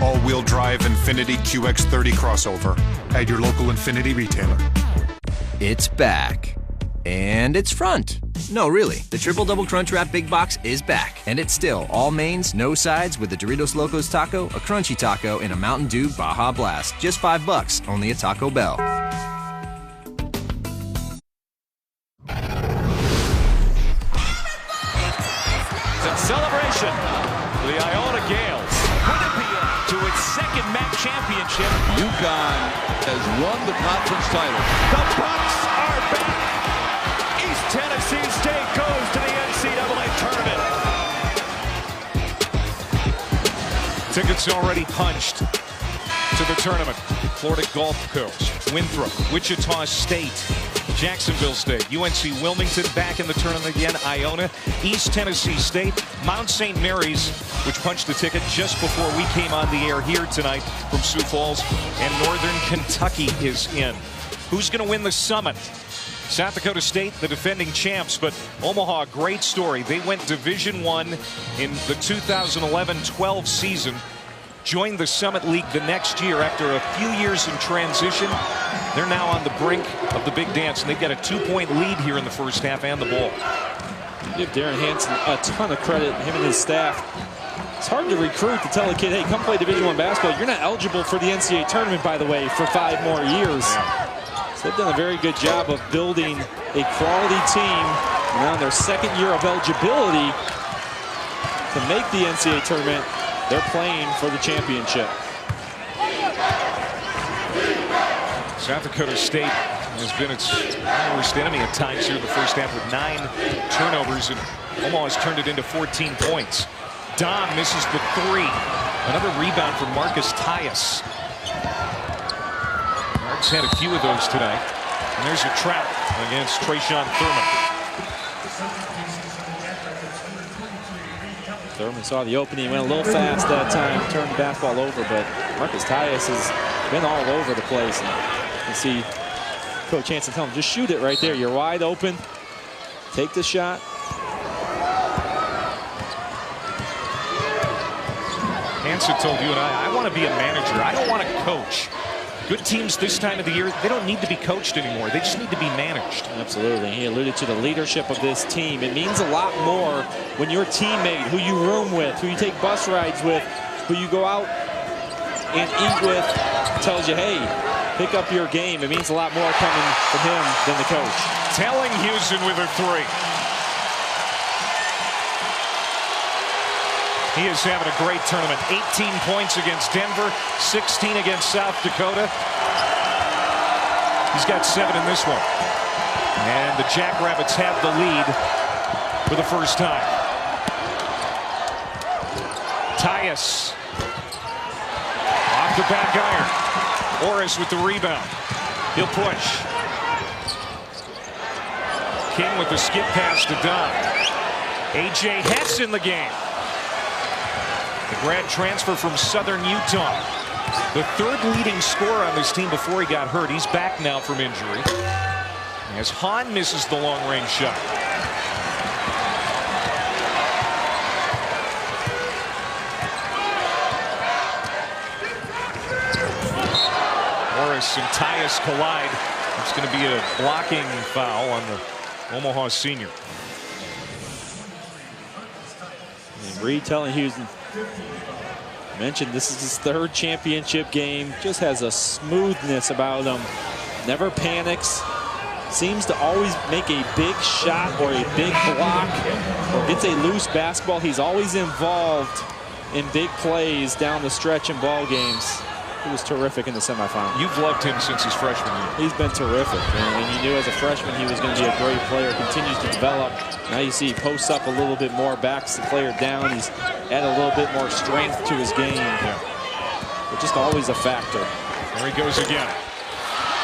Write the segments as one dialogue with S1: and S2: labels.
S1: all-wheel drive Infiniti QX30 crossover at your local Infiniti retailer.
S2: It's back. And it's front. No, really. The Triple Double Crunch Wrap Big Box is back. And it's still all mains, no sides with the Doritos Locos Taco, a Crunchy Taco, and a Mountain Dew Baja Blast. Just $5, only at Taco Bell.
S3: Celebration for the Iona Gales. Winnipeg to its second MAC championship.
S4: UConn has won the conference title.
S3: The Bucks are back. East Tennessee State goes to the NCAA tournament. Tickets already punched to the tournament. Florida Gulf Coast, Winthrop, Wichita State, Jacksonville State, UNC Wilmington back in the tournament again, Iona, East Tennessee State, Mount St. Mary's, which punched the ticket just before we came on the air here tonight from Sioux Falls, and Northern Kentucky is in. Who's going to win the Summit? South Dakota State, the defending champs, but Omaha, great story. They went Division I in the 2011-12 season, joined the Summit League the next year after a few years in transition. They're now on the brink of the big dance, and they've got a 2-point lead here in the first half and the ball.
S5: Give Darren Hansen a ton of credit, him and his staff. It's hard to recruit to tell a kid, hey, come play Division I basketball. You're not eligible for the NCAA tournament, by the way, for 5 more years. Yeah. So they've done a very good job of building a quality team. Now in their second year of eligibility to make the NCAA tournament. They're playing for the championship.
S3: South Dakota State has been its worst enemy at times here in the first half with 9 turnovers, and Omaha has turned it into 14 points. Don misses the 3. Another rebound from Marcus Tyus. Mark's had a few of those tonight. And there's a trap against Trayshawn Thurman.
S5: Thurman saw the opening, went a little fast that time, turned the basketball over, but Marcus Tyus has been all over the place. And you can see Coach Hansen tell him, just shoot it right there. You're wide open. Take the shot.
S3: Hansen told you and I want to be a manager. I don't want to coach. Good teams this time of the year, they don't need to be coached anymore. They just need to be managed.
S5: Absolutely. He alluded to the leadership of this team. It means a lot more when your teammate, who you room with, who you take bus rides with, who you go out and eat with, tells you, hey, pick up your game. It means a lot more coming from him than the coach.
S3: Telling Houston with a 3. He is having a great tournament. 18 points against Denver, 16 against South Dakota. He's got 7 in this one. And the Jackrabbits have the lead for the first time. Tyus off the back iron. Orris with the rebound. He'll push. King with the skip pass to Don. A.J. Hess in the game. The grad transfer from Southern Utah. The 3rd leading scorer on this team before he got hurt. He's back now from injury. As Hahn misses the long-range shot. Morris and Tyus collide. It's going to be a blocking foul on the Omaha senior.
S5: And Reed telling Houston, mentioned this is his 3rd championship game. Just has a smoothness about him. Never panics. Seems to always make a big shot or a big block or gets a loose basketball. He's always involved in big plays down the stretch in ball games. He was terrific in the semifinal.
S3: You've loved him since his freshman year.
S5: He's been terrific. And you knew as a freshman he was going to be a great player. Continues to develop. Now you see he posts up a little bit more, backs the player down. He's added a little bit more strength to his game. But just always a factor.
S3: There he goes again.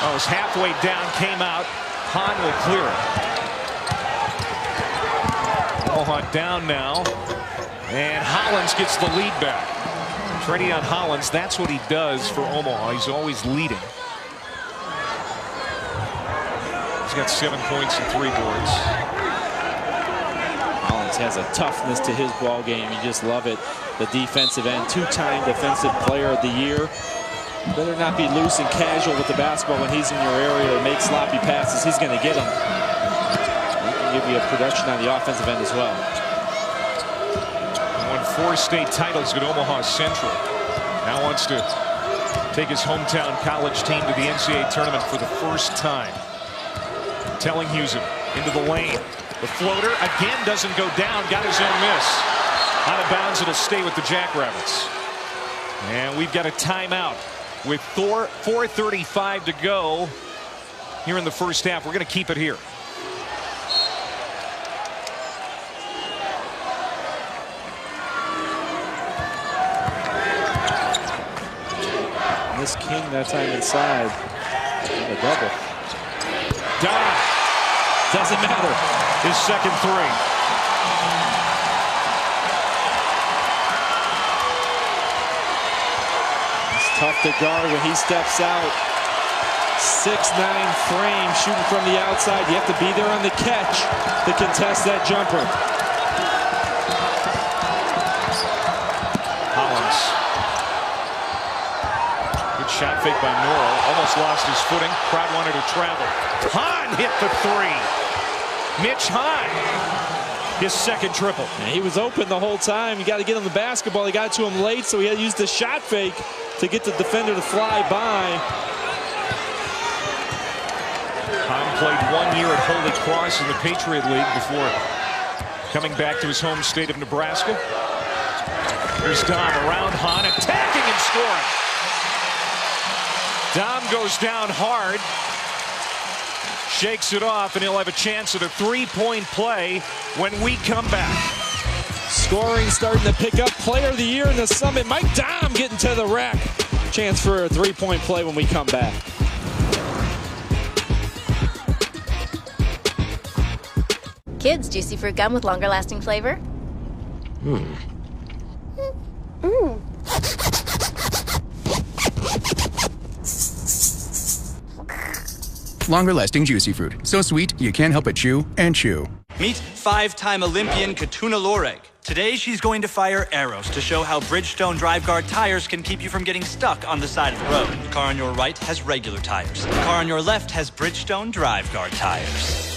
S3: Oh, it's halfway down, came out. Hahn will clear it. Omaha down now. And Hollins gets the lead back. Treadion Hollins, that's what he does for Omaha. He's always leading. He's got 7 points and 3 boards.
S5: Hollins has a toughness to his ball game. You just love it. The defensive end, two-time defensive player of the year. Better not be loose and casual with the basketball when he's in your area or make sloppy passes. He's going to get them. He can give you a production on the offensive end as well.
S3: Won 4 state titles at Omaha Central. Now wants to take his hometown college team to the NCAA tournament for the first time. Tellinghusen into the lane. The floater again doesn't go down. Got his own miss. Out of bounds. It'll stay with the Jackrabbits. And we've got a timeout with 4:35 to go here in the first half. We're going to keep it here.
S5: Miss King that time inside. A double.
S3: Doesn't matter. His second three.
S5: It's tough to guard when he steps out. 6'9" frame shooting from the outside. You have to be there on the catch to contest that jumper.
S3: Hollins. Good shot fake by Norrell. Almost lost his footing. Crowd wanted to travel. Hahn hit the three. Mitch Hahn. His second triple.
S5: And he was open the whole time. You got to get him the basketball. He got to him late, so he had to use the shot fake to get the defender to fly by.
S3: Hahn played 1 year at Holy Cross in the Patriot League before coming back to his home state of Nebraska. Here's Dom around Hahn, attacking and scoring. Dom goes down hard. Shakes it off, and he'll have a chance at a three-point play when we come back.
S5: Scoring starting to pick up. Player of the year in the Summit. Mike Dom getting to the rack. Chance for a three-point play when we come back.
S6: Kids, juicy fruit gum with longer lasting flavor.
S7: Longer lasting juicy fruit. So sweet, you can't help but chew and chew.
S8: Meet 5-time Olympian Katuna Loreg. Today, she's going to fire arrows to show how Bridgestone Drive Guard tires can keep you from getting stuck on the side of the road. The car on your right has regular tires. The car on your left has Bridgestone Drive Guard tires.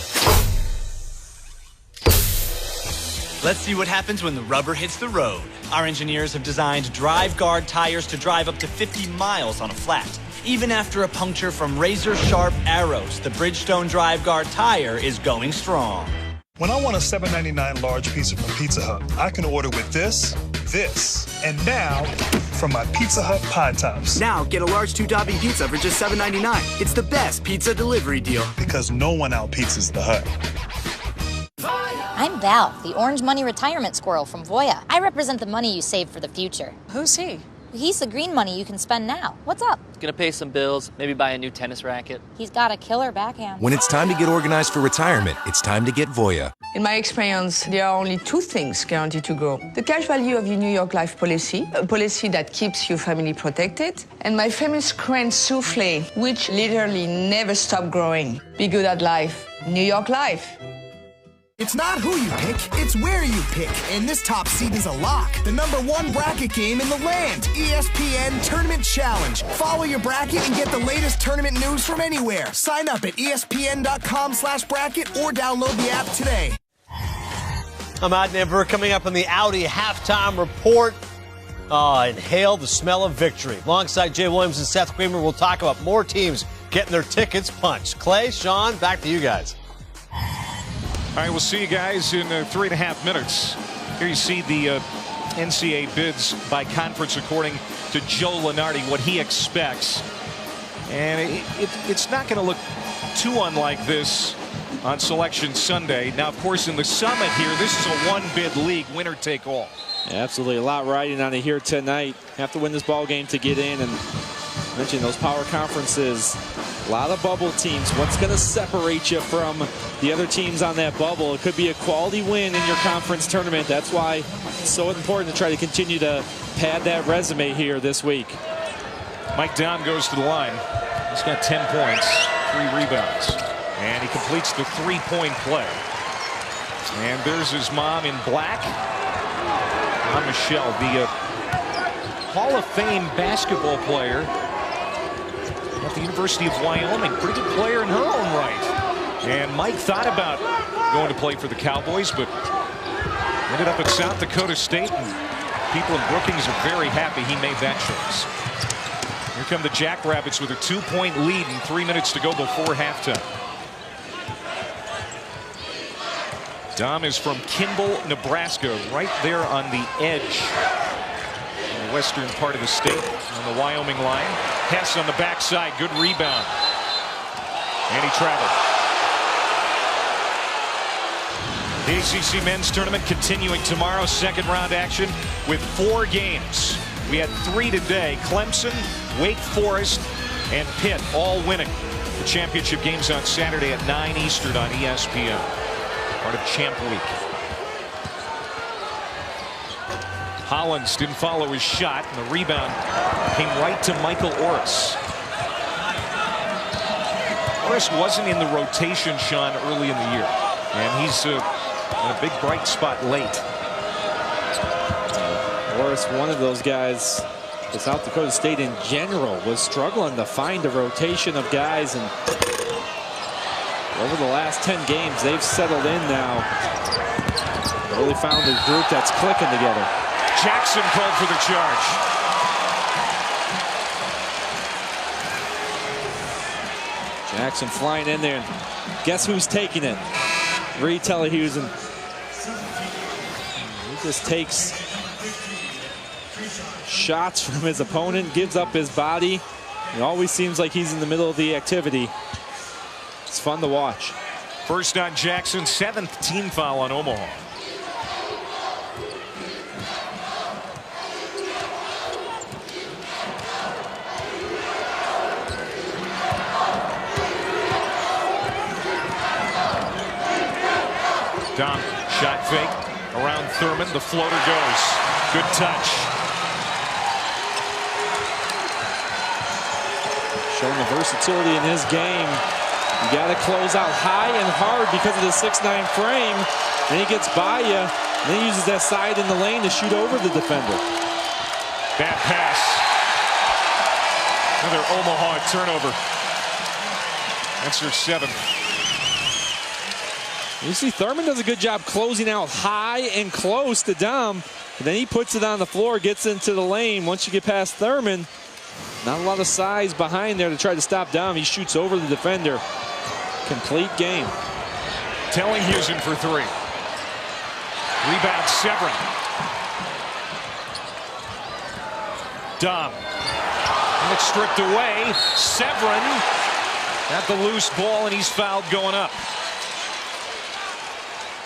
S8: Let's see what happens when the rubber hits the road. Our engineers have designed Drive Guard tires to drive up to 50 miles on a flat. Even after a puncture from razor-sharp arrows, the Bridgestone Drive Guard tire is going strong.
S9: When I want a $7.99 large pizza from Pizza Hut, I can order with this, and now from my Pizza Hut Pie Tops.
S10: Now get a large 2-topping pizza for just $7.99. It's the best pizza delivery deal.
S9: Because no one out-pizzas the Hut.
S11: I'm Val, the Orange Money Retirement Squirrel from Voya. I represent the money you save for the future.
S12: Who's he?
S11: He's the green money you can spend now. What's up?
S13: Gonna pay some bills, maybe buy a new tennis racket.
S11: He's got a killer backhand.
S14: When it's time to get organized for retirement, it's time to get Voya.
S15: In my experience, there are only 2 things guaranteed to grow. The cash value of your New York Life policy, a policy that keeps your family protected, and my famous Crunch souffle, which literally never stops growing. Be good at life. New York Life.
S16: It's not who you pick, it's where you pick. And this top seed is a lock. The #1 bracket game in the land. ESPN Tournament Challenge. Follow your bracket and get the latest tournament news from anywhere. Sign up at ESPN.com/bracket or download the app today.
S17: I'm Ad Nimber. Coming up on the Audi halftime report. Inhale the smell of victory. Alongside Jay Williams and Seth Kramer, we'll talk about more teams getting their tickets punched. Clay, Sean, back to you guys.
S3: All right, we'll see you guys in 3.5 minutes. Here you see the NCAA bids by conference according to Joe Lunardi, what he expects. And it's not going to look too unlike this on Selection Sunday. Now, of course, in the Summit here, this is a one-bid league, winner take all.
S5: Yeah, absolutely. A lot riding on it here tonight. Have to win this ball game to get in. And mention those power conferences. A lot of bubble teams. What's going to separate you from the other teams on that bubble? It could be a quality win in your conference tournament. That's why it's so important to try to continue to pad that resume here this week.
S3: Mike Dom goes to the line. He's got 10 points, 3 rebounds, and he completes the three-point play. And there's his mom in black. Michelle, the Hall of Fame basketball player at the University of Wyoming. Pretty good player in her own right. And Mike thought about going to play for the Cowboys, but ended up at South Dakota State. And people in Brookings are very happy he made that choice. Here come the Jackrabbits with a 2-point lead and 3 minutes to go before halftime. Dom is from Kimball, Nebraska, right there on the edge in the western part of the state on the Wyoming line. Hess on the backside, good rebound. And he traveled. The ACC men's tournament continuing tomorrow, second round action with 4 games. We had 3 today. Clemson, Wake Forest, and Pitt all winning. The championship games on Saturday at 9 Eastern on ESPN. Part of Champ Week. Hollins didn't follow his shot, and the rebound came right to Michael Orris. Orris wasn't in the rotation, Sean, early in the year, and he's in a big bright spot late.
S5: Orris, one of those guys, the South Dakota State in general was struggling to find a rotation of guys, and over the last 10 games, they've settled in now. Really found a group that's clicking together.
S3: Jackson called for the charge.
S5: Jackson flying in there. Guess who's taking it? Reed Telehusen. He just takes shots from his opponent, gives up his body. It always seems like he's in the middle of the activity. It's fun to watch.
S3: First on Jackson, 7th team foul on Omaha. Dom, shot fake around Thurman. The floater goes. Good touch.
S5: Showing the versatility in his game. You got to close out high and hard because of the 6'9" frame. Then he gets by you. And then he uses that side in the lane to shoot over the defender.
S3: Bad pass. Another Omaha turnover. That's their 7th.
S5: You see Thurman does a good job closing out high and close to Dom. And then he puts it on the floor, gets into the lane. Once you get past Thurman, not a lot of size behind there to try to stop Dom. He shoots over the defender. Complete game.
S3: Telehusen for 3. Rebound Severin. Dom. And it's stripped away. Severin at the loose ball, and he's fouled going up.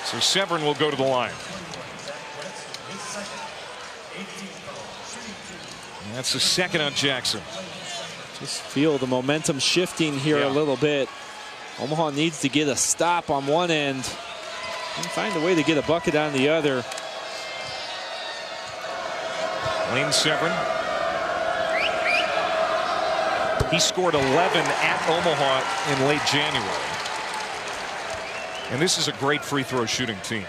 S3: So Severin will go to the line. And that's the 2nd on Jackson.
S5: Just feel the momentum shifting here a little bit. Omaha needs to get a stop on one end and find a way to get a bucket on the other.
S3: Lane Severin. He scored 11 at Omaha in late January. And this is a great free throw shooting team.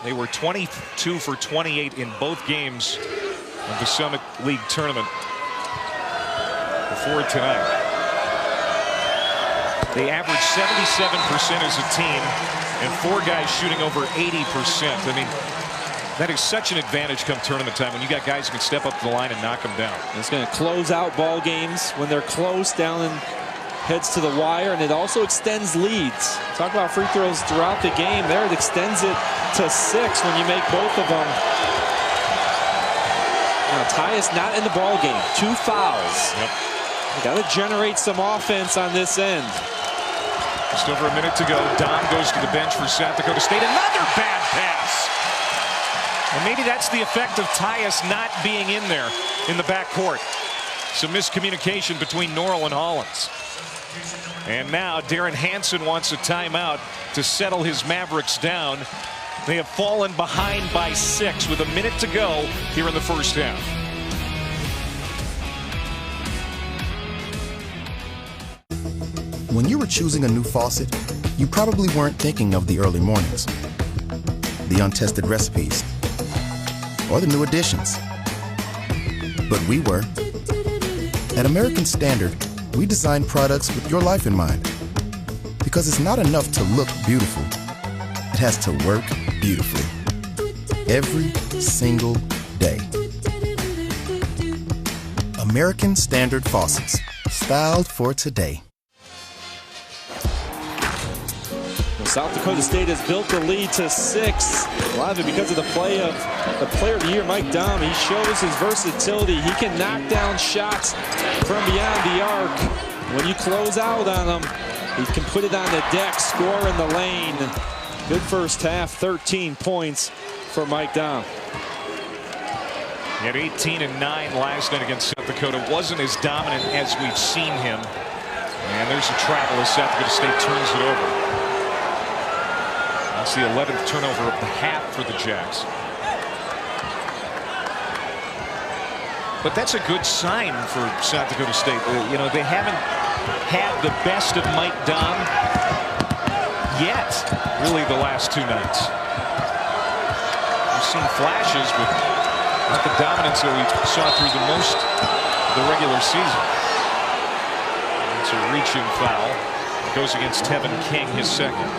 S3: They were 22 for 28 in both games of the Summit League tournament before tonight. They averaged 77% as a team, and 4 guys shooting over 80%. I mean, that is such an advantage come tournament time when you got guys who can step up to the line and knock them down.
S5: It's going to close out ball games when they're close down and heads to the wire, and it also extends leads. Talk about free throws throughout the game. There it extends it to 6 when you make both of them. Now Tyus not in the ball game. 2 fouls.
S3: Yep.
S5: Got to generate some offense on this end.
S3: Just over a minute to go. Dom goes to the bench for South Dakota State. Another bad pass. And maybe that's the effect of Tyus not being in there in the backcourt. Some miscommunication between Norrell and Hollins. And now Darren Hansen wants a timeout to settle his Mavericks down. They have fallen behind by 6 with a minute to go here in the first half.
S12: When you were choosing a new faucet, you probably weren't thinking of the early mornings. the untested recipes or the new additions. But we were. At American Standard, we design products with your life in mind. Because it's not enough to look beautiful. It has to work beautifully. Every single day. American Standard faucets. Styled for today.
S5: Well, South Dakota State has built the lead to 6. A lot of it because of the play of the Player of the Year, Mike Dahm. He shows his versatility. He can knock down shots from beyond the arc. When you close out on him, he can put it on the deck, score in the lane. Good first half, 13 points for Mike Dahm.
S3: He had 18 and 9 last night against South Dakota. Wasn't as dominant as we've seen him. And there's a travel as South Dakota State turns it over. That's the 11th turnover of the half for the Jacks. But that's a good sign for South Dakota State. You know, they haven't had the best of Mike Dahm yet, really, the last 2 nights. We've seen flashes, but not the dominance that we saw through the most of the regular season. It's a reaching foul. It goes against Tevin King, his second.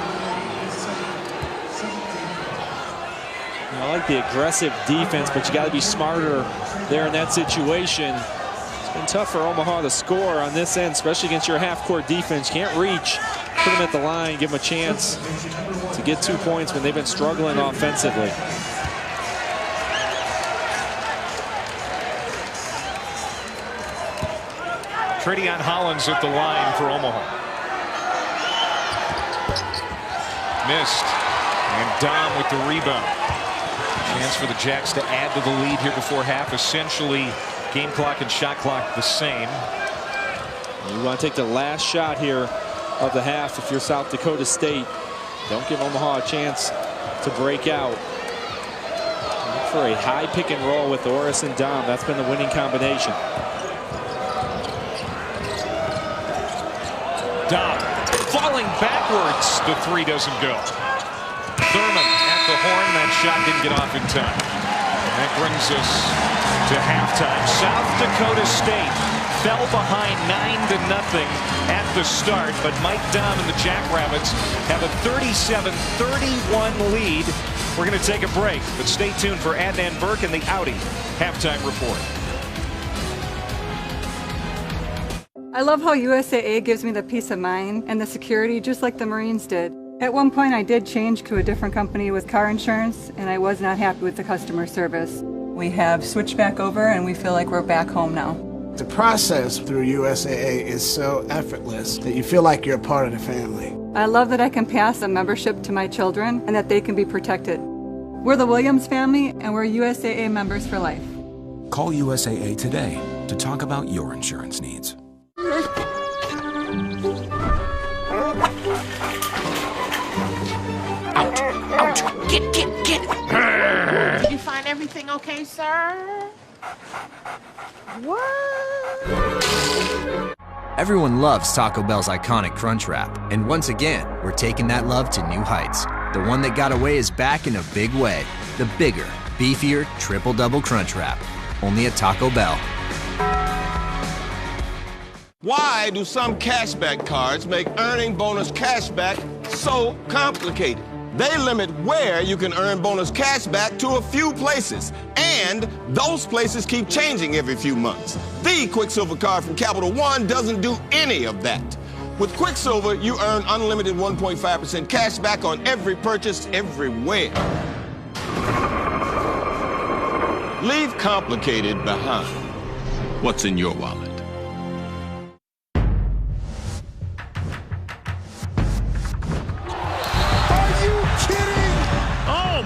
S5: I like the aggressive defense, but you got to be smarter there in that situation. It's been tough for Omaha to score on this end, especially against your half-court defense. You can't reach, put them at the line, give them a chance to get 2 points when they've been struggling offensively.
S3: Tradeon Hollins at the line for Omaha. Missed. And Dahm with the rebound. Chance for the Jacks to add to the lead here before half. Essentially, game clock and shot clock the same.
S5: You want to take the last shot here of the half if you're South Dakota State. Don't give Omaha a chance to break out. Look for a high pick and roll with Orris and Dahm. That's been the winning combination.
S3: Dahm falling backwards. The 3 doesn't go. Thurman at the horn. That shot didn't get off in time. That brings us to halftime. South Dakota State fell behind 9-0 at the start, but Mike Dahm and the Jackrabbits have a 37-31 lead. We're going to take a break, but stay tuned for Adnan Burke and the Audi halftime report.
S18: I love how USAA gives me the peace of mind and the security just like the Marines did. At one point I did change to a different company with car insurance and I was not happy with the customer service. We have switched back over and we feel like we're back home now.
S19: The process through USAA is so effortless that you feel like you're a part of the family.
S18: I love that I can pass a membership to my children and that they can be protected. We're the Williams family and we're USAA members for life.
S20: Call USAA today to talk about your insurance needs.
S21: Ouch! Get! Did you find everything okay, sir? What?
S2: Everyone loves Taco Bell's iconic Crunch Wrap, and once again, we're taking that love to new heights. The one that got away is back in a big way. The bigger, beefier, triple-double Crunch Wrap. Only at Taco Bell.
S22: Why do some cashback cards make earning bonus cashback so complicated? They limit where you can earn bonus cashback to a few places, and those places keep changing every few months. The Quicksilver card from Capital One doesn't do any of that. With Quicksilver, you earn unlimited 1.5% cashback on every purchase everywhere. Leave complicated behind. What's in your wallet?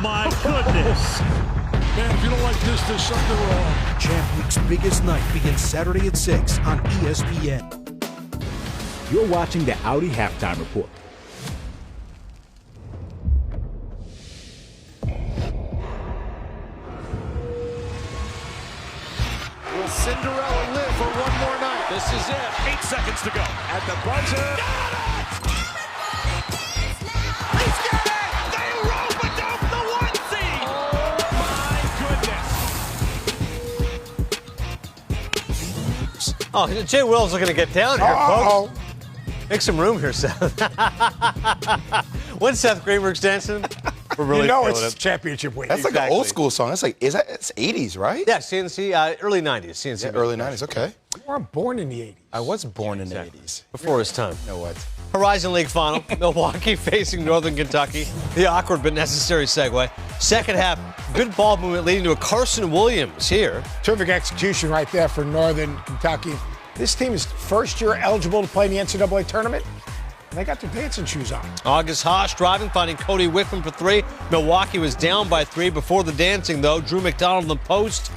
S23: My goodness. Man, if you don't like this, there's something wrong.
S24: Champ Week's biggest night begins Saturday at 6 on ESPN.
S25: You're watching the Audi Halftime Report.
S23: Will Cinderella live for one more night? This is it. 8 seconds to go. At the buzzer. Got it! He's got it! They rope it down the 1-4!
S17: Oh, Jay Will's looking to get down here, folks. Make some room here, Seth. When's Seth Greenberg's dancing? We're really
S1: it's championship week.
S4: That's like an old school song. That's like, it's 80s, right?
S17: Yeah, CNC, early 90s. CNC.
S4: Yeah, early 90s, okay.
S1: You weren't born in the 80s.
S4: I was born in the 80s.
S17: Before his time.
S4: You know what?
S17: Horizon League final. Milwaukee facing Northern Kentucky. The awkward but necessary segue. Second half, good ball movement leading to a Carson Williams here.
S1: Terrific execution right there for Northern Kentucky. This team is first year eligible to play in the NCAA tournament. And they got their dancing shoes on.
S17: August Haas driving, finding Cody Wickman for 3. Milwaukee was down by 3 before the dancing, though. Drew McDonald in the post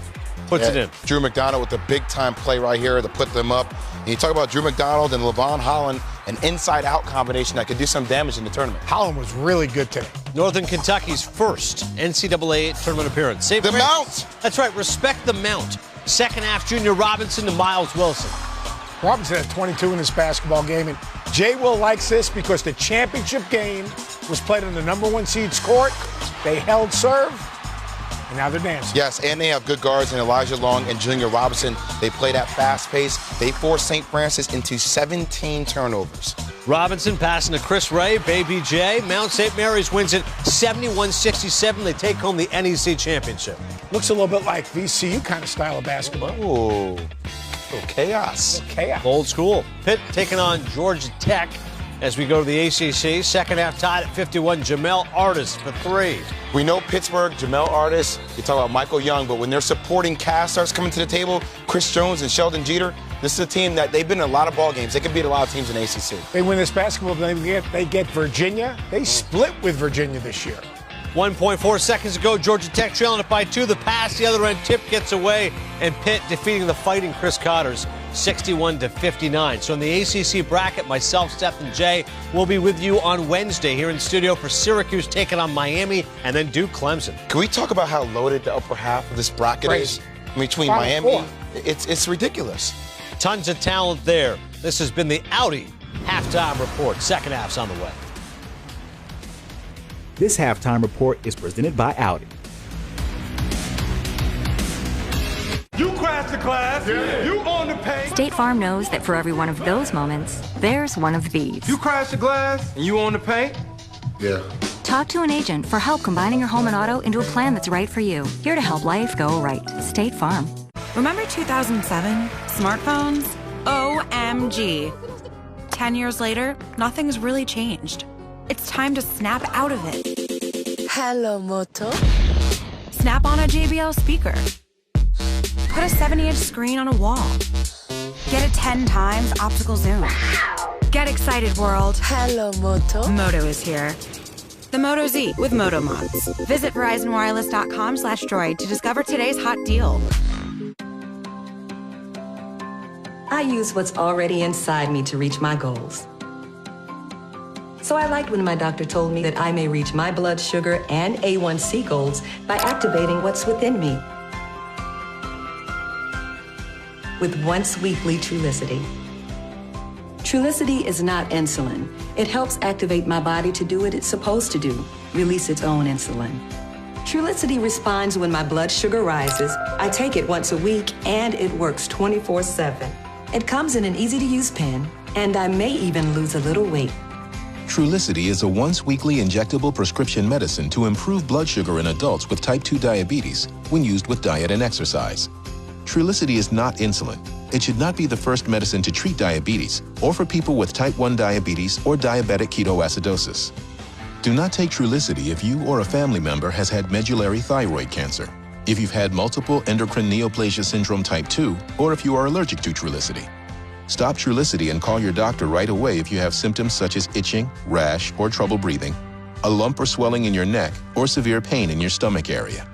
S17: puts it in.
S4: Drew McDonald with a big-time play right here to put them up. And you talk about Drew McDonald and LaVon Holland, an inside-out combination that could do some damage in the tournament.
S1: Holland was really good today.
S17: Northern Kentucky's first NCAA tournament appearance. Save
S4: the mount!
S17: That's right, respect the mount. Second half, Junior Robinson to Miles Wilson.
S1: Robinson had 22 in this basketball game, and Jay Will likes this because the championship game was played on the #1 seed's court. They held serve, and now they're dancing.
S4: Yes, and they have good guards in Elijah Long and Junior Robinson. They play at fast pace. They forced St. Francis into 17 turnovers.
S17: Robinson passing to Chris Ray, Baby J. Mount St. Mary's wins it 71-67. They take home the NEC championship.
S1: Looks a little bit like VCU kind of style of basketball.
S4: Ooh. Chaos.
S17: Old school. Pitt taking on Georgia Tech as we go to the ACC. Second half tied at 51. Jamel Artis for 3.
S4: We know Pittsburgh, Jamel Artis, you talk about Michael Young, but when their supporting cast starts coming to the table, Chris Jones and Sheldon Jeter, this is a team that they've been in a lot of ball games. They can beat a lot of teams in the ACC.
S1: They win this basketball game, they get Virginia. They split with Virginia this year.
S17: 1.4 seconds ago, Georgia Tech trailing it by 2. The pass, the other end, tip gets away, and Pitt defeating the Fighting Chris Cotters 61-59. So in the ACC bracket, myself, Steph, and Jay will be with you on Wednesday here in studio for Syracuse taking on Miami and then Duke Clemson.
S4: Can we talk about how loaded the upper half of this bracket is? Between Miami, it's ridiculous.
S17: Tons of talent there. This has been the Audi Halftime Report. Second half's on the way.
S25: This halftime report is presented by Audi.
S23: You crashed the class. Yeah. You own the pay.
S6: State Farm knows that for every one of those moments, there's one of these.
S23: You crashed the glass and you own the paint?
S4: Yeah.
S6: Talk to an agent for help combining your home and auto into a plan that's right for you. Here to help life go right. State Farm.
S7: Remember 2007? Smartphones? OMG. 10 years later, nothing's really changed. It's time to snap out of it.
S8: Hello, Moto.
S7: Snap on a JBL speaker. Put a 70-inch screen on a wall. Get a 10 times optical zoom. Get excited, world.
S8: Hello, Moto.
S7: Moto is here. The Moto Z with Moto Mods. Visit VerizonWireless.com/Droid to discover today's hot deal.
S26: I use what's already inside me to reach my goals. So I liked when my doctor told me that I may reach my blood sugar and A1C goals by activating what's within me with once-weekly Trulicity. Trulicity is not insulin. It helps activate my body to do what it's supposed to do, release its own insulin. Trulicity responds when my blood sugar rises. I take it once a week, and it works 24/7. It comes in an easy-to-use pen, and I may even lose a little weight.
S14: Trulicity is a once-weekly injectable prescription medicine to improve blood sugar in adults with type 2 diabetes when used with diet and exercise. Trulicity is not insulin. It should not be the first medicine to treat diabetes or for people with type 1 diabetes or diabetic ketoacidosis. Do not take Trulicity if you or a family member has had medullary thyroid cancer, if you've had multiple endocrine neoplasia syndrome type 2, or if you are allergic to Trulicity. Stop Trulicity and call your doctor right away if you have symptoms such as itching, rash, or trouble breathing, a lump or swelling in your neck, or severe pain in your stomach area.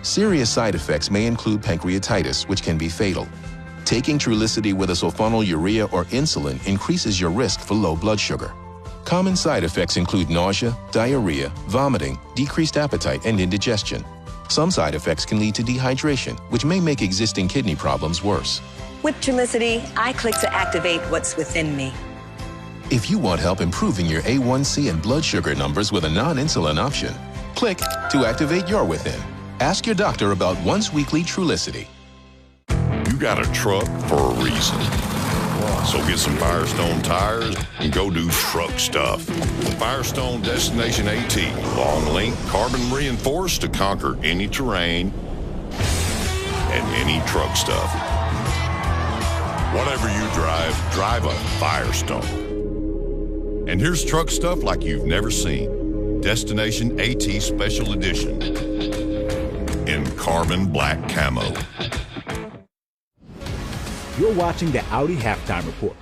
S14: Serious side effects may include pancreatitis, which can be fatal. Taking Trulicity with a sulfonylurea or insulin increases your risk for low blood sugar. Common side effects include nausea, diarrhea, vomiting, decreased appetite, and indigestion. Some side effects can lead to dehydration, which may make existing kidney problems worse.
S26: With Trulicity, I click to activate what's within me.
S14: If you want help improving your A1C and blood sugar numbers with a non-insulin option, click to activate your within. Ask your doctor about once-weekly Trulicity.
S27: You got a truck for a reason.
S9: So get some Firestone tires and go do truck stuff. Firestone Destination AT. Long length, carbon reinforced to conquer any terrain and any truck stuff. Whatever you drive a Firestone. And here's truck stuff like you've never seen. Destination AT Special Edition in carbon black camo.
S25: You're watching the Audi Halftime Report.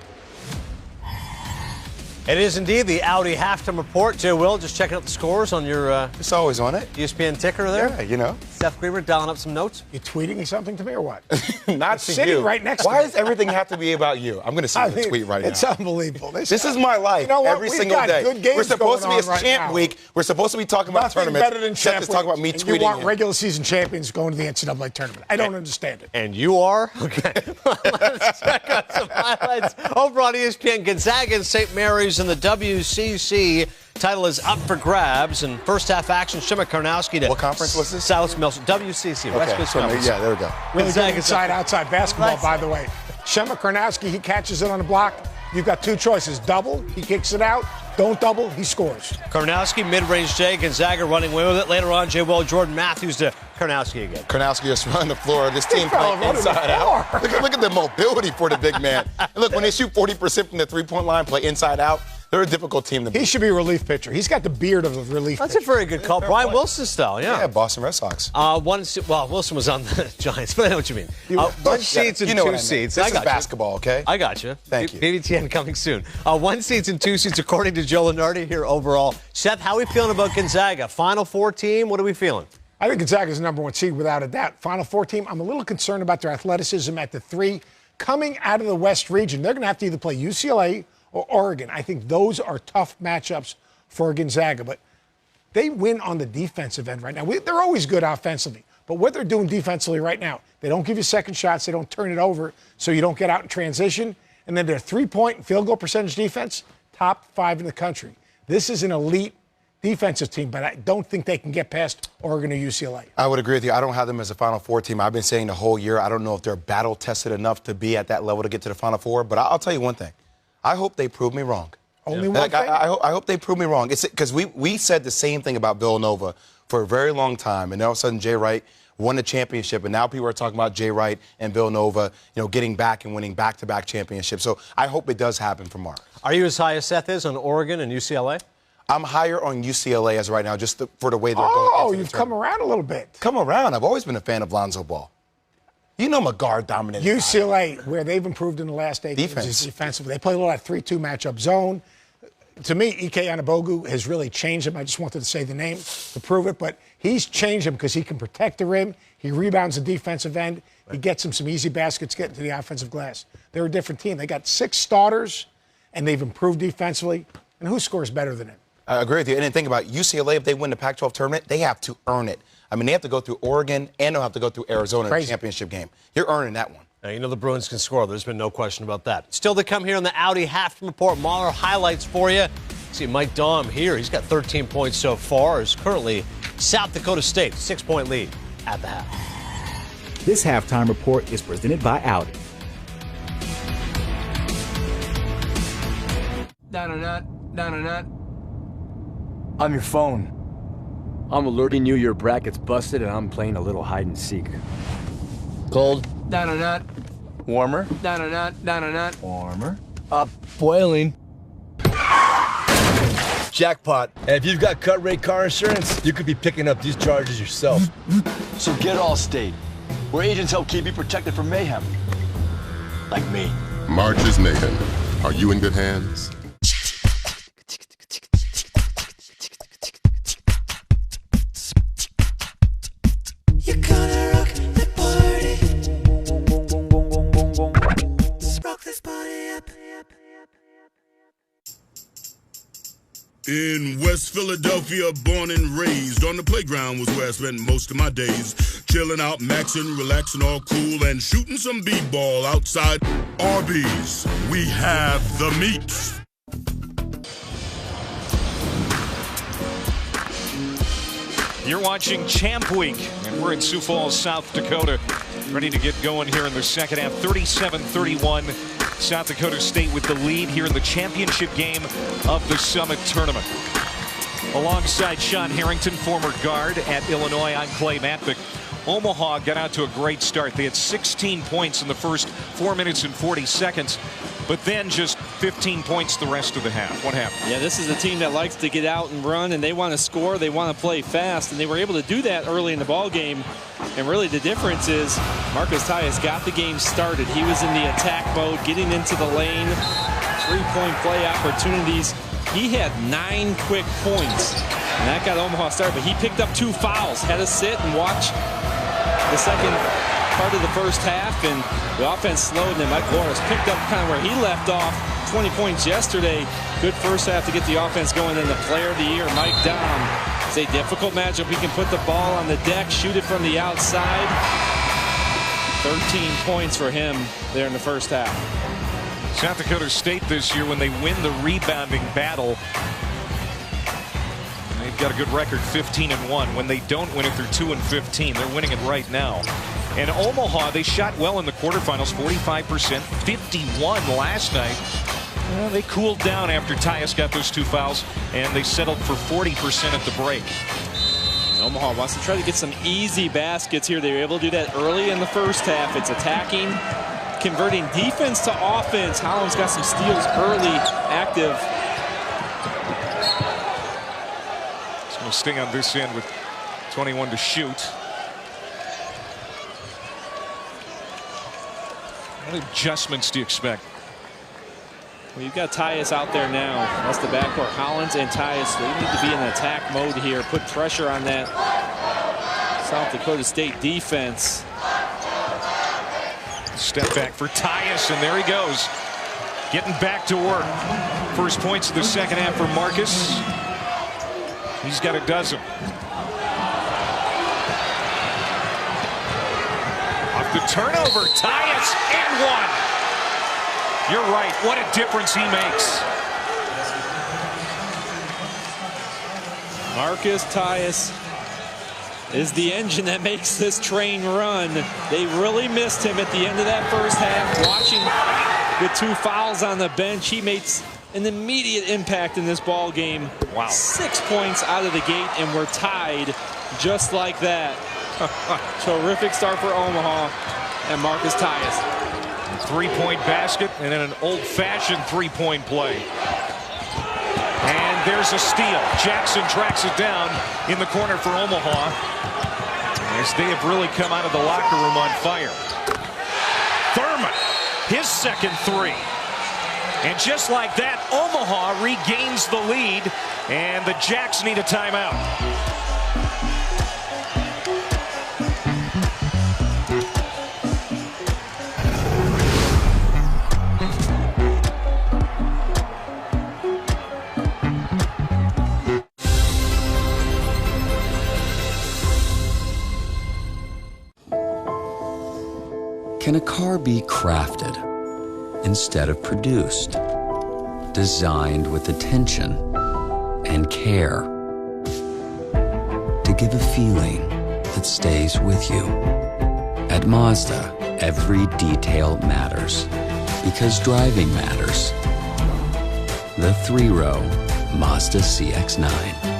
S17: It is indeed the Audi Halftime Report. Jay Will, just checking out the scores on your
S4: it's always on it.
S17: ESPN ticker there.
S4: Yeah, you know.
S17: Seth Greenberg dialing up some notes.
S1: You tweeting something to me or what?
S4: Not to
S1: sitting
S4: you.
S1: right next to me.
S4: Why does everything have to be about you? I'm going to send you a tweet right now.
S1: It's unbelievable.
S4: This is my life,
S1: you know what?
S4: every
S1: We've
S4: single
S1: got
S4: day.
S1: Good games
S4: We're supposed to be
S1: going on
S4: a champ
S1: right now.
S4: week. We're supposed to be talking about
S1: Nothing
S4: tournaments.
S1: better than
S4: Seth
S1: champ
S4: is talking about me
S1: and
S4: tweeting.
S1: You want
S4: him.
S1: regular season champions going to the NCAA tournament. I don't understand it.
S17: And you are? Okay. Let's check out some highlights over on ESPN. Gonzaga and St. Mary's in the WCC. Title is up for grabs. And first half action, Shimmer Karnowski to
S4: What conference was this?
S17: South Milton. WCC. West Coast Conference.
S4: Yeah, there we go.
S1: Really good inside-outside basketball, by the way. Shema Karnowski, he catches it on the block. You've got two choices. Double, he kicks it out. Don't double, he scores.
S17: Karnowski, mid-range Jay. Gonzaga running away with it. Later on, Jay Will, Jordan Matthews to Karnowski again.
S4: Karnowski just running the floor. This team playing inside out. Look at the mobility for the big man. And look, when they shoot 40% from the three-point line, play inside out, they're a difficult team to beat.
S1: He should be a relief pitcher. He's got the beard of a relief
S17: That's
S1: pitcher.
S17: a very good call. Brian Wilson style, yeah.
S4: Yeah, Boston Red Sox.
S17: Wilson was on the Giants, but I know what you mean. One seeds and two seeds.
S4: This is basketball, okay?
S17: I got you.
S4: Thank you.
S17: BBTN coming soon. One seeds and two seeds, according to Joe Lenardi here overall. Seth, how are we feeling about Gonzaga? Final four team, what are we feeling?
S1: I think Gonzaga's the number one seed without a doubt. Final four team, I'm a little concerned about their athleticism at the three. Coming out of the West region, they're going to have to either play UCLA or Oregon. I think those are tough matchups for Gonzaga, but they win on the defensive end right now. They're always good offensively, but what they're doing defensively right now, they don't give you second shots, they don't turn it over so you don't get out in transition, and then their three-point and field goal percentage defense, top 5 in the country. This is an elite defensive team, but I don't think they can get past Oregon or UCLA.
S4: I would agree with you. I don't have them as a Final Four team. I've been saying the whole year, I don't know if they're battle-tested enough to be at that level to get to the Final Four, but I'll tell you one thing. I hope they prove me wrong.
S1: Only one thing?
S4: I hope they prove me wrong. It's because we said the same thing about Villanova for a very long time, and all of a sudden Jay Wright won the championship, and now people are talking about Jay Wright and Villanova, getting back and winning back-to-back championships. So I hope it does happen for Mark.
S17: Are you as high as Seth is on Oregon and UCLA?
S4: I'm higher on UCLA as of right now, just for the way they're going.
S1: Oh, you've come around a little bit.
S4: Come around. I've always been a fan of Lonzo Ball. You know I'm a guard-dominant
S1: UCLA, where they've improved in the last 8 games is defensively. They play a little like 3-2 matchup zone. To me, Ike Anabogu has really changed him. I just wanted to say the name to prove it, but he's changed him because he can protect the rim. He rebounds the defensive end. He gets him some easy baskets getting to the offensive glass. They're a different team. They got 6 starters, and they've improved defensively. And who scores better than him?
S4: I agree with you. And then think about UCLA, if they win the Pac-12 tournament, they have to earn it. I mean, they have to go through Oregon and they'll have to go through Arizona in the championship game. You're earning that one.
S17: Now, you know the Bruins can score. There's been no question about that. Still to come here on the Audi Halftime Report. Mahler highlights for you. See Mike Daum here. He's got 13 points so far. Is currently South Dakota State, 6-point lead at the half.
S25: This Halftime Report is presented by Audi.
S10: I'm your phone. I'm alerting you your bracket's busted and I'm playing a little hide and seek. Cold? Warmer? Warmer? Boiling. Jackpot. And if you've got cut rate car insurance, you could be picking up these charges yourself. So get Allstate, where agents help keep you protected from mayhem. Like me.
S9: March is mayhem. Are you in good hands?
S8: You're gonna rock the party. Rock this party up.
S11: In West Philadelphia, born and raised, on the playground was where I spent most of my days. Chilling out, maxing, relaxing, all cool, and shooting some b-ball outside Arby's. We have the meat.
S3: You're watching Champ Week, and we're in Sioux Falls, South Dakota, ready to get going here in the second half. 37-31. South Dakota State with the lead here in the championship game of the Summit Tournament. Alongside Sean Harrington, former guard at Illinois, I'm Clay Matvick. Omaha got out to a great start. They had 16 points in the first 4 minutes and 40 seconds, but then just 15 points the rest of the half. What happened?
S5: Yeah, this is a team that likes to get out and run, and they want to score. They want to play fast, and they were able to do that early in the ball game. And really the difference is Marcus Tyus got the game started. He was in the attack mode, getting into the lane, three-point play opportunities. He had 9 quick points, and that got Omaha started. But he picked up 2 fouls, had to sit and watch the second part of the first half, and the offense slowed, and then Mike Morris picked up kind of where he left off. 20 points yesterday. Good first half to get the offense going. And the player of the year, Mike Dom. It's a difficult matchup. He can put the ball on the deck, shoot it from the outside. 13 points for him there in the first half.
S3: South Dakota State this year, when they win the rebounding battle, they've got a good record, 15-1. When they don't win it, they're 2-15. They're winning it right now. And Omaha, they shot well in the quarterfinals, 45%, 51 last night. Well, they cooled down after Tyus got those 2 fouls, and they settled for 40% at the break.
S5: Omaha wants to try to get some easy baskets here. They were able to do that early in the first half. It's attacking, converting defense to offense. Holland's got some steals early, active.
S3: It's going to sting on this end with 21 to shoot. What adjustments do you expect?
S5: Well, you've got Tyus out there now. That's the backcourt. Hollins and Tyus, they need to be in attack mode here. Put pressure on that South Dakota State defense.
S3: Step back for Tyus, and there he goes. Getting back to work. First points of the second half for Marcus. He's got a dozen. Off the turnover, Tyus, and one. You're right. What a difference he makes.
S5: Marcus Tyus is the engine that makes this train run. They really missed him at the end of that first half. Watching with 2 fouls on the bench, he makes an immediate impact in this ball game.
S3: Wow.
S5: 6 points out of the gate, and we're tied just like that. Terrific start for Omaha and Marcus Tyus.
S3: 3-point basket and then an old-fashioned 3-point play. And there's a steal. Jackson tracks it down in the corner for Omaha, as they have really come out of the locker room on fire. Thurman, his second 3. And just like that, Omaha regains the lead, and the Jacks need a timeout.
S12: Can a car be crafted instead of produced? Designed with attention and care to give a feeling that stays with you. At Mazda, every detail matters because driving matters. The 3-row Mazda CX-9.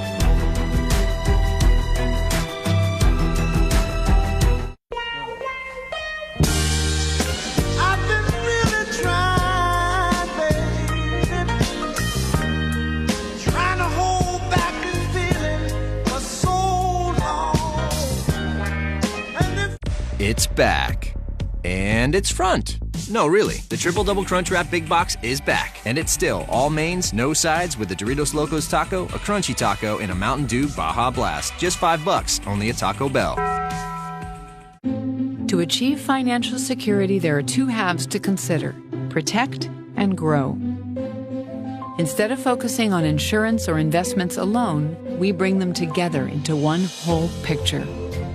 S2: It's back. And it's front. No, really. The Triple Double Crunch Wrap Big Box is back. And it's still all mains, no sides with the Doritos Locos Taco, a Crunchy Taco, and a Mountain Dew Baja Blast. Just $5, only at Taco Bell.
S13: To achieve financial security, there are 2 halves to consider: protect and grow. Instead of focusing on insurance or investments alone, we bring them together into one whole picture.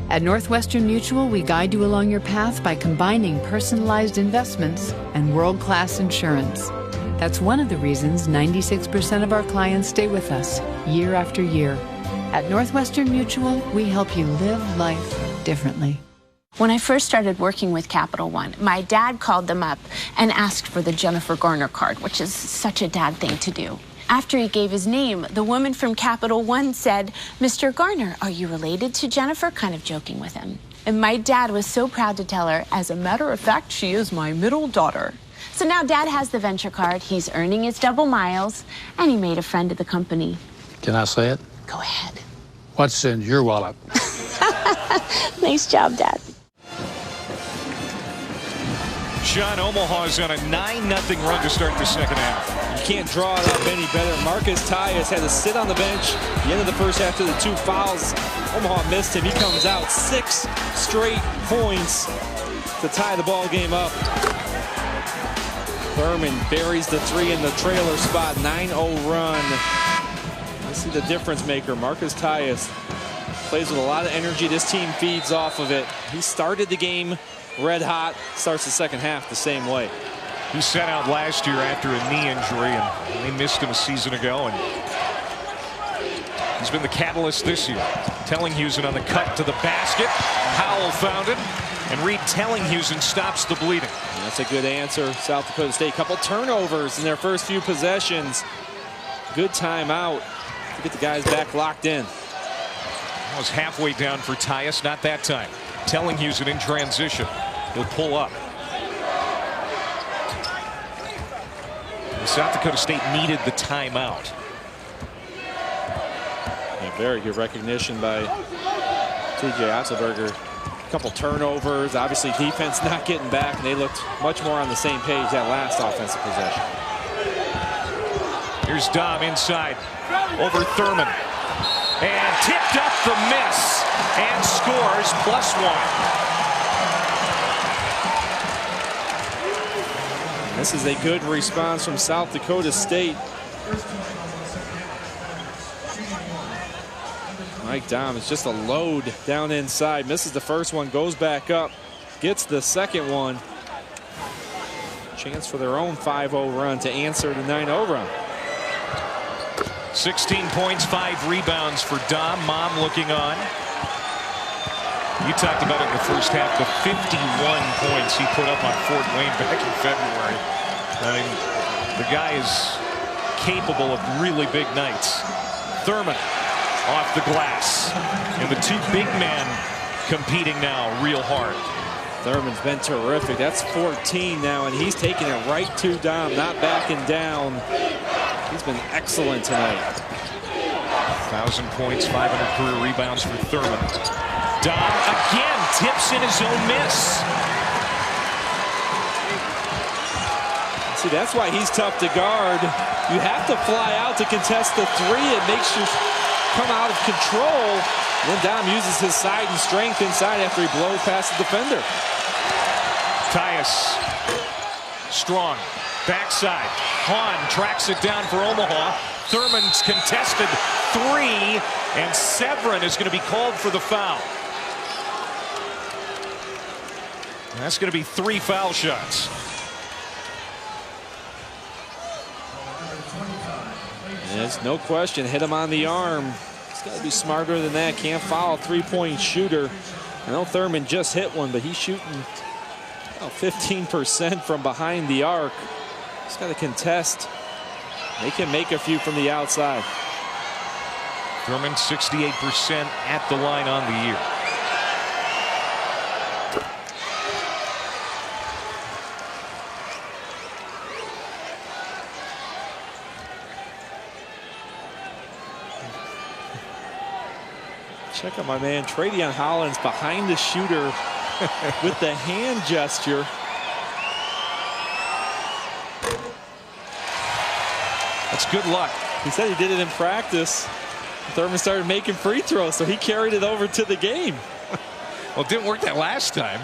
S13: At Northwestern Mutual, we guide you along your path by combining personalized investments and world-class insurance. That's one of the reasons 96% of our clients stay with us year after year. At Northwestern Mutual, we help you live life differently.
S15: When I first started working with Capital One, my dad called them up and asked for the Jennifer Garner card, which is such a dad thing to do. After he gave his name, the woman from Capital One said, "Mr. Garner, are you related to Jennifer?" kind of joking with him. And my dad was so proud to tell her, "As a matter of fact, she is my middle daughter." So now Dad has the Venture card, he's earning his double miles, and he made a friend of the company.
S16: Can I say it?
S15: Go ahead.
S16: What's in your wallet?
S15: Nice job, Dad.
S3: Sean, Omaha's on a 9-0 run to start the second half.
S5: You can't draw it up any better. Marcus Tyus had to sit on the bench at the end of the first half to the 2 fouls. Omaha missed him. He comes out 6 straight points to tie the ball game up. Thurman buries the 3 in the trailer spot. 9-0 run. This is the difference maker. Marcus Tyus plays with a lot of energy. This team feeds off of it. He started the game red hot, starts the second half the same way.
S3: He sat out last year after a knee injury, and they missed him a season ago, and he's been the catalyst this year. Tellinghusen on the cut to the basket. Howell found it, and Reed Tellinghusen stops the bleeding.
S5: And that's a good answer. South Dakota State, couple turnovers in their first few possessions. Good timeout to get the guys back locked in.
S3: That was halfway down for Tyus, not that time. Tellinghusen in transition. He'll pull up. South Dakota State needed the timeout.
S5: Yeah, very good recognition by T.J. Otzelberger. A couple turnovers. Obviously, defense not getting back, and they looked much more on the same page that last offensive possession.
S3: Here's Dom inside over Thurman. And tipped up the miss and scores +1.
S5: This is a good response from South Dakota State. Mike Dom is just a load down inside. Misses the first one, goes back up, gets the second one. Chance for their own 5-0 run to answer the 9-0 run.
S3: 16 points, 5 rebounds for Dom. Mom looking on. You talked about it in the first half, the 51 points he put up on Fort Wayne back in February. I mean, the guy is capable of really big nights. Thurman off the glass. And the 2 big men competing now real hard.
S5: Thurman's been terrific. That's 14 now, and he's taking it right to Dom, not backing down. He's been excellent tonight.
S3: 1,000 points, 500 career rebounds for Thurman. Dom again tips in his own miss.
S5: See, that's why he's tough to guard. You have to fly out to contest the 3. It makes you come out of control. And then Dom uses his side and strength inside after he blows past the defender.
S3: Tyus, strong, backside. Hahn tracks it down for Omaha. Thurman's contested 3, and Severin is going to be called for the foul. And that's going to be 3 foul shots.
S5: There's no question, hit him on the arm. He's got to be smarter than that. Can't foul a 3-point shooter. I know Thurman just hit one, but he's shooting 15% from behind the arc. He's got to contest. They can make a few from the outside.
S3: Thurman 68% at the line on the year.
S5: Check out my man Tradeon Hollins behind the shooter with the hand gesture.
S3: That's good luck.
S5: He said he did it in practice. Thurman started making free throws, so he carried it over to the game.
S3: Well, it didn't work that last time.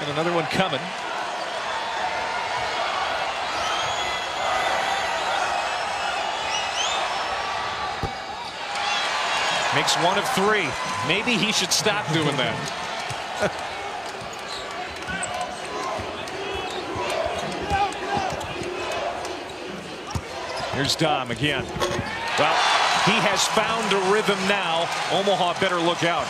S3: And another one coming. Makes 1 of 3. Maybe he should stop doing that. Here's Dom again. Well, he has found a rhythm now. Omaha better look out.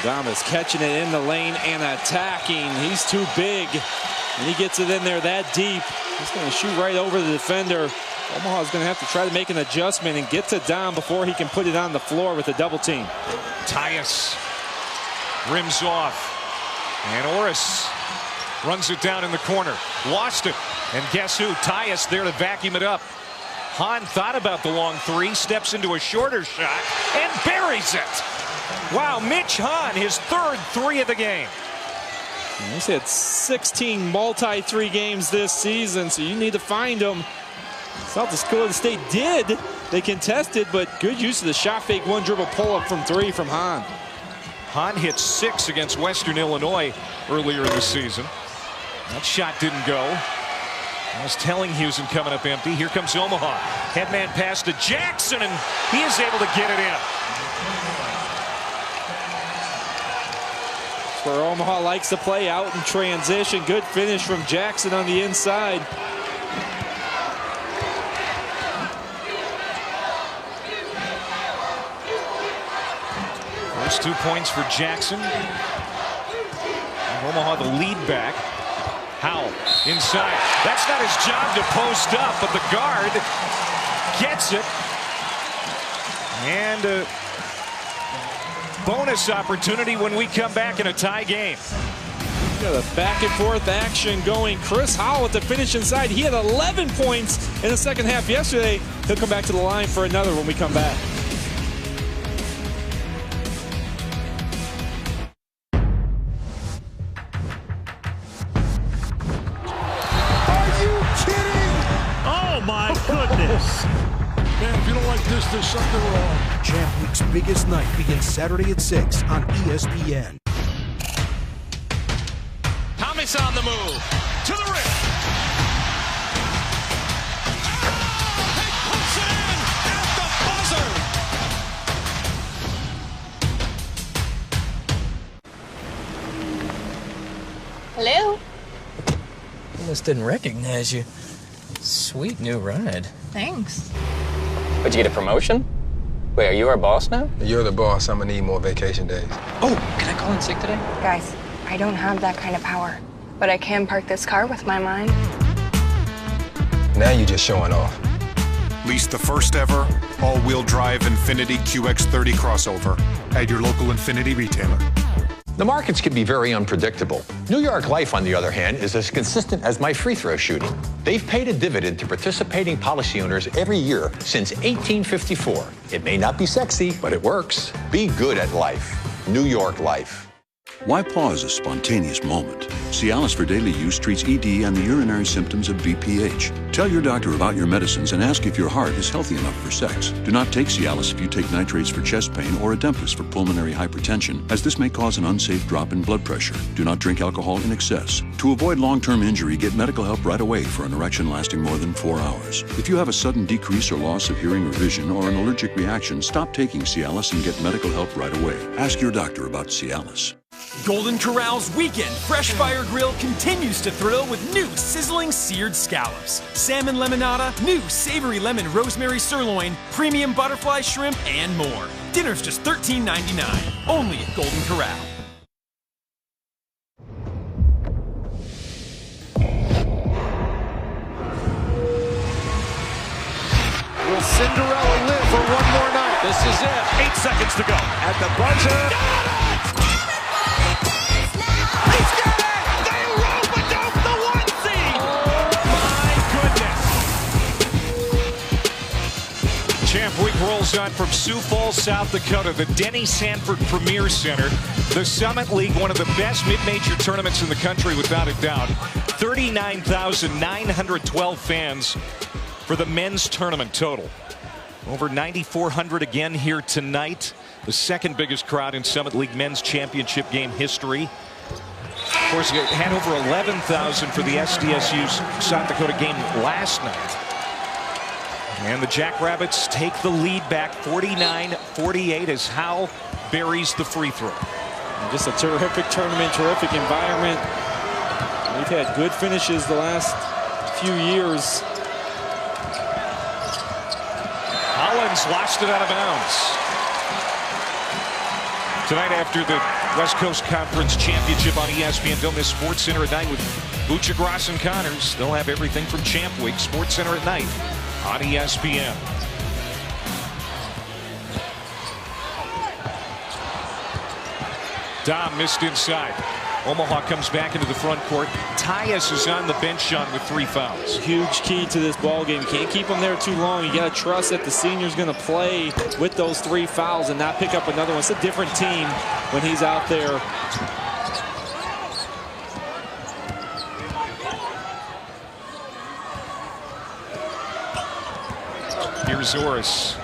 S5: Adamas catching it in the lane and attacking. He's too big, and he gets it in there that deep. He's going to shoot right over the defender. Omaha's going to have to try to make an adjustment and get to Dom before he can put it on the floor with a double team.
S3: Tyus rims off, and Orris runs it down in the corner. Lost it, and guess who? Tyus there to vacuum it up. Hahn thought about the long three, steps into a shorter shot, and buries it. Wow, Mitch Hahn, his third three of the game.
S5: He's had 16 multi-3 games this season, so you need to find him. South Dakota State did. They contested, but good use of the shot fake, one dribble pull-up from three from Hahn.
S3: Hahn hit 6 against Western Illinois earlier in the season. That shot didn't go. I was telling Houston coming up empty. Here comes Omaha. Headman pass to Jackson, and he is able to get it in.
S5: That's where Omaha likes to play, out in transition. Good finish from Jackson on the inside.
S3: First 2 points for Jackson. And Omaha the lead back. Howell inside. That's not his job to post up, but the guard gets it. And a bonus opportunity when we come back in a tie game.
S5: Got a back and forth action going. Chris Howell at the finish inside. He had 11 points in the second half yesterday. He'll come back to the line for another when we come back.
S23: My goodness.
S18: Man, if you don't like this, there's something wrong.
S19: Champ Week's biggest night begins Saturday at 6 on ESPN.
S23: Thomas on the move. To the rim. He puts it in at
S20: the buzzer. Hello?
S21: Almost didn't recognize you. Sweet new ride.
S20: Thanks.
S21: But you get a promotion? Wait, are you our boss now?
S22: You're the boss. I'm gonna need more vacation days.
S21: Oh, can I call in sick today?
S20: Guys, I don't have that kind of power, but I can park this car with my mind.
S22: Now you're just showing off.
S24: Lease the first ever all-wheel drive Infiniti QX30 crossover at your local Infiniti retailer.
S27: The markets can be very unpredictable. New York Life, on the other hand, is as consistent as my free throw shooting. They've paid a dividend to participating policy owners every year since 1854. It may not be sexy, but it works. Be good at life. New York Life.
S28: Why pause a spontaneous moment? Cialis for daily use treats ED and the urinary symptoms of BPH. Tell your doctor about your medicines and ask if your heart is healthy enough for sex. Do not take Cialis if you take nitrates for chest pain or Adempas for pulmonary hypertension, as this may cause an unsafe drop in blood pressure. Do not drink alcohol in excess. To avoid long-term injury, get medical help right away for an erection lasting more than 4 hours. If you have a sudden decrease or loss of hearing or vision or an allergic reaction, stop taking Cialis and get medical help right away. Ask your doctor about Cialis.
S29: Golden Corral's Weekend Fresh Fire Grill continues to thrill with new sizzling seared scallops, salmon lemonada, new savory lemon rosemary sirloin, premium butterfly shrimp, and more. Dinner's just $13.99, only at Golden Corral.
S23: Will Cinderella live for one more night? This is it. 8 seconds to go. At the buzzer.
S3: Champ Week rolls on from Sioux Falls, South Dakota, the Denny Sanford Premier Center. The Summit League, one of the best mid-major tournaments in the country, without a doubt. 39,912 fans for the men's tournament total. Over 9,400 again here tonight. The second biggest crowd in Summit League men's championship game history. Of course, it had over 11,000 for the SDSU's South Dakota game last night. And the Jackrabbits take the lead back 49-48 as Howell buries the free throw.
S5: And just a terrific tournament, terrific environment. We've had good finishes the last few years.
S3: Hollins lost it out of bounds. Tonight, after the West Coast Conference Championship on ESPN. Don't miss SportsCenter at night with Butcher, Gross, and Connors. They'll have everything from Champ Week. SportsCenter at night on ESPN. Dom missed inside. Omaha comes back into the front court. Tyus is on the bench, Sean, with 3 fouls.
S5: Huge key to this ball game. Can't keep him there too long. You got to trust that the senior's going to play with those 3 fouls and not pick up another one. It's a different team when he's out there.
S3: Here's Orris.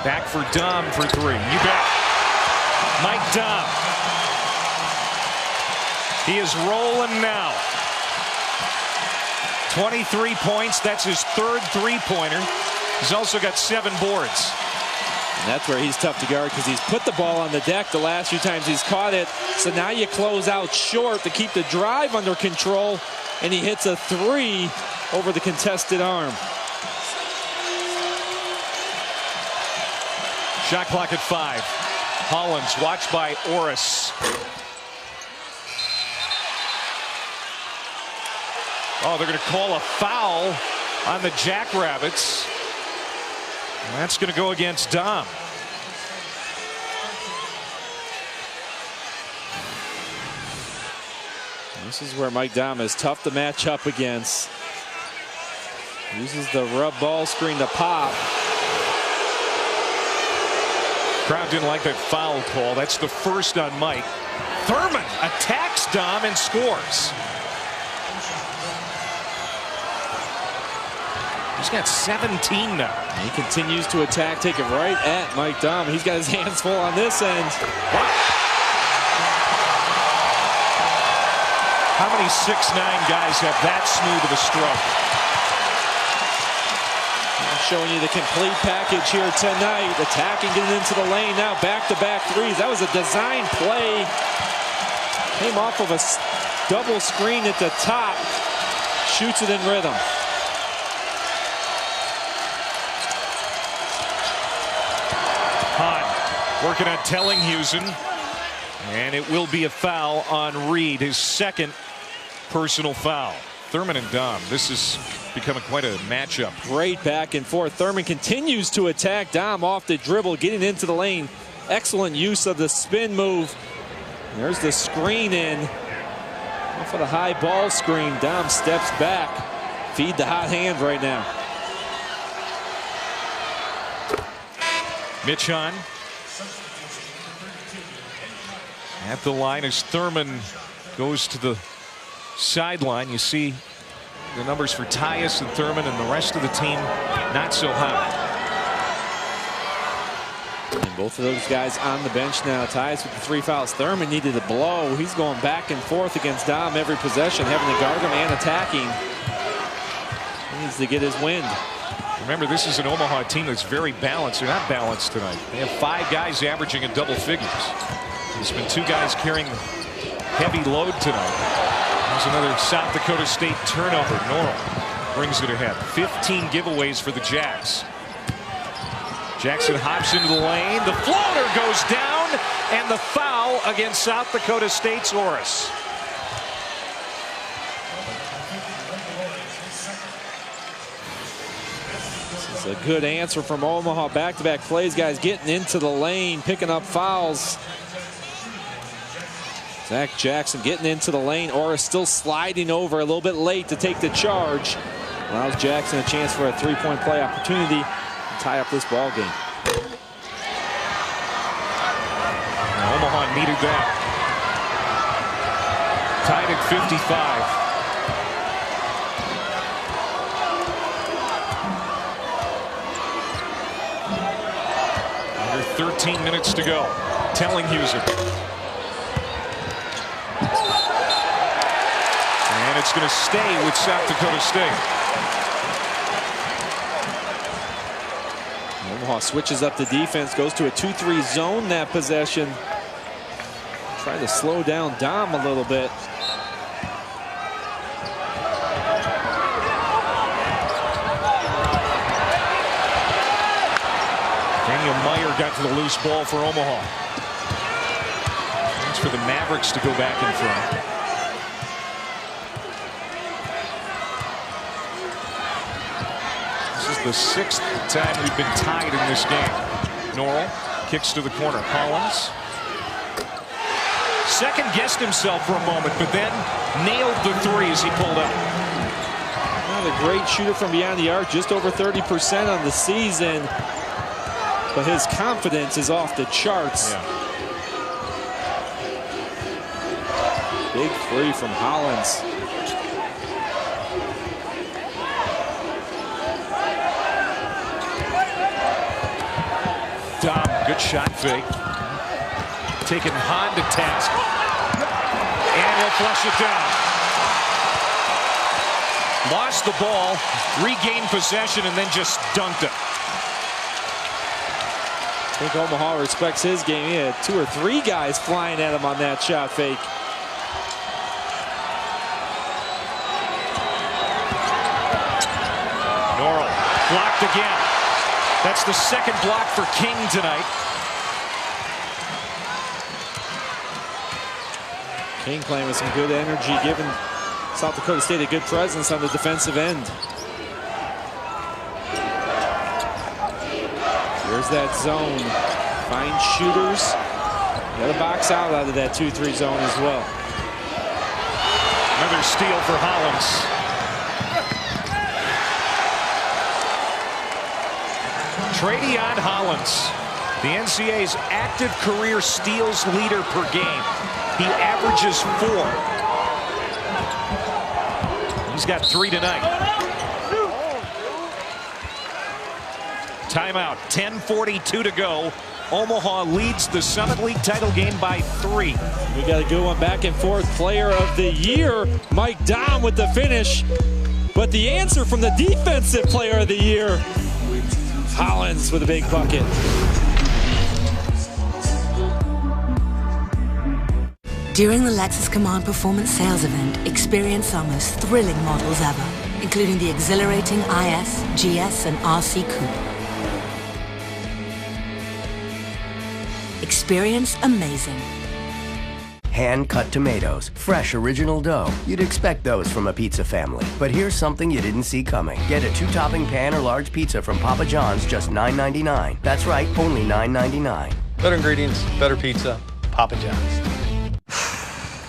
S3: Back for Dom for 3. You bet. Mike Dom. He is rolling now. 23 points. That's his 3rd 3-pointer. He's also got 7 boards.
S5: And that's where he's tough to guard because he's put the ball on the deck the last few times he's caught it. So now you close out short to keep the drive under control. And he hits a 3 over the contested arm.
S3: Shot clock at 5. Hollins watched by Orris. Oh, they're going to call a foul on the Jackrabbits. And that's going to go against Dom.
S5: This is where Mike Dom is tough to match up against. Uses the rub ball screen to pop.
S3: Crowd didn't like that foul call. That's the first on Mike. Thurman attacks Dom and scores. He's got 17 now.
S5: He continues to attack, take it right at Mike Dom. He's got his hands full on this end.
S3: How many 6'9" guys have that smooth of a stroke?
S5: I'm showing you the complete package here tonight. Attacking, getting into the lane now. Back-to-back threes. That was a design play. Came off of a double screen at the top. Shoots it in rhythm.
S3: Working on Tellinghusen, and it will be a foul on Reed, his 2nd personal foul. Thurman and Dom, this is becoming quite a matchup.
S5: Great back and forth. Thurman continues to attack Dom off the dribble, getting into the lane. Excellent use of the spin move. There's the screen in. Off of the high ball screen, Dom steps back. Feed the hot hand right now.
S3: Mitch on. At the line as Thurman goes to the sideline. You see the numbers for Tyus and Thurman, and the rest of the team not so high.
S5: And both of those guys on the bench now. Tyus with the 3 fouls. Thurman needed a blow. He's going back and forth against Dom every possession, having to guard him and attacking. He needs to get his wind.
S3: Remember, this is an Omaha team that's very balanced. They're not balanced tonight. They have 5 guys averaging in double figures. There's been 2 guys carrying heavy load tonight. There's another South Dakota State turnover. Norrell brings it ahead. 15 giveaways for the Jacks. Jackson hops into the lane. The floater goes down, and the foul against South Dakota State's Orris.
S5: This is a good answer from Omaha. Back-to-back plays, guys getting into the lane, picking up fouls. Zach Jackson getting into the lane. Orris still sliding over a little bit late to take the charge. Allows Jackson a chance for a 3-point play opportunity to tie up this ball game.
S3: Now Omaha needed that. Tied at 55. Under 13 minutes to go. Tellinghusen. And it's going to stay with South Dakota State.
S5: Omaha switches up the defense, goes to a 2-3 zone that possession. Try to slow down Dom a little bit. Daniel Meyer got to the loose ball for Omaha.
S3: for the Mavericks to go back in front. This is the 6th time we've been tied in this game. Norrell kicks to the corner. Hollins second-guessed himself for a moment, but then nailed the three as he pulled up.
S5: Not a great shooter from beyond the arc, just over 30% on the season, but his confidence is off the charts.
S3: Yeah.
S5: Big three from Hollins.
S3: Dom, good shot fake. Taking Hahn to task. And he'll flush it down. Lost the ball, regained possession, and then just dunked it.
S5: I think Omaha respects his game. He had 2 or 3 guys flying at him on that shot fake.
S3: Norrell blocked again. That's the 2nd block for King tonight.
S5: King playing with some good energy, giving South Dakota State a good presence on the defensive end. Here's that zone. Find shooters. Got to box out of that 2-3 zone as well.
S3: Another steal for Hollins. Tradeon Hollins, the NCAA's active career steals leader per game. He averages 4. He's got 3 tonight. Timeout, 10:42 to go. Omaha leads the Summit League title game by 3.
S5: We got a good one, back and forth. Player of the year, Mike Dom with the finish. But the answer from the defensive player of the year, Hollins with a big bucket.
S1: During the Lexus Command Performance Sales Event, experience our most thrilling models ever, including the exhilarating IS, GS, and RC Coupe. Experience amazing.
S4: Hand-cut tomatoes, fresh original dough. You'd expect those from a pizza family. But here's something you didn't see coming. Get a 2-topping pan or large pizza from Papa John's, just $9.99. That's right, only $9.99.
S6: Better ingredients, better pizza, Papa John's.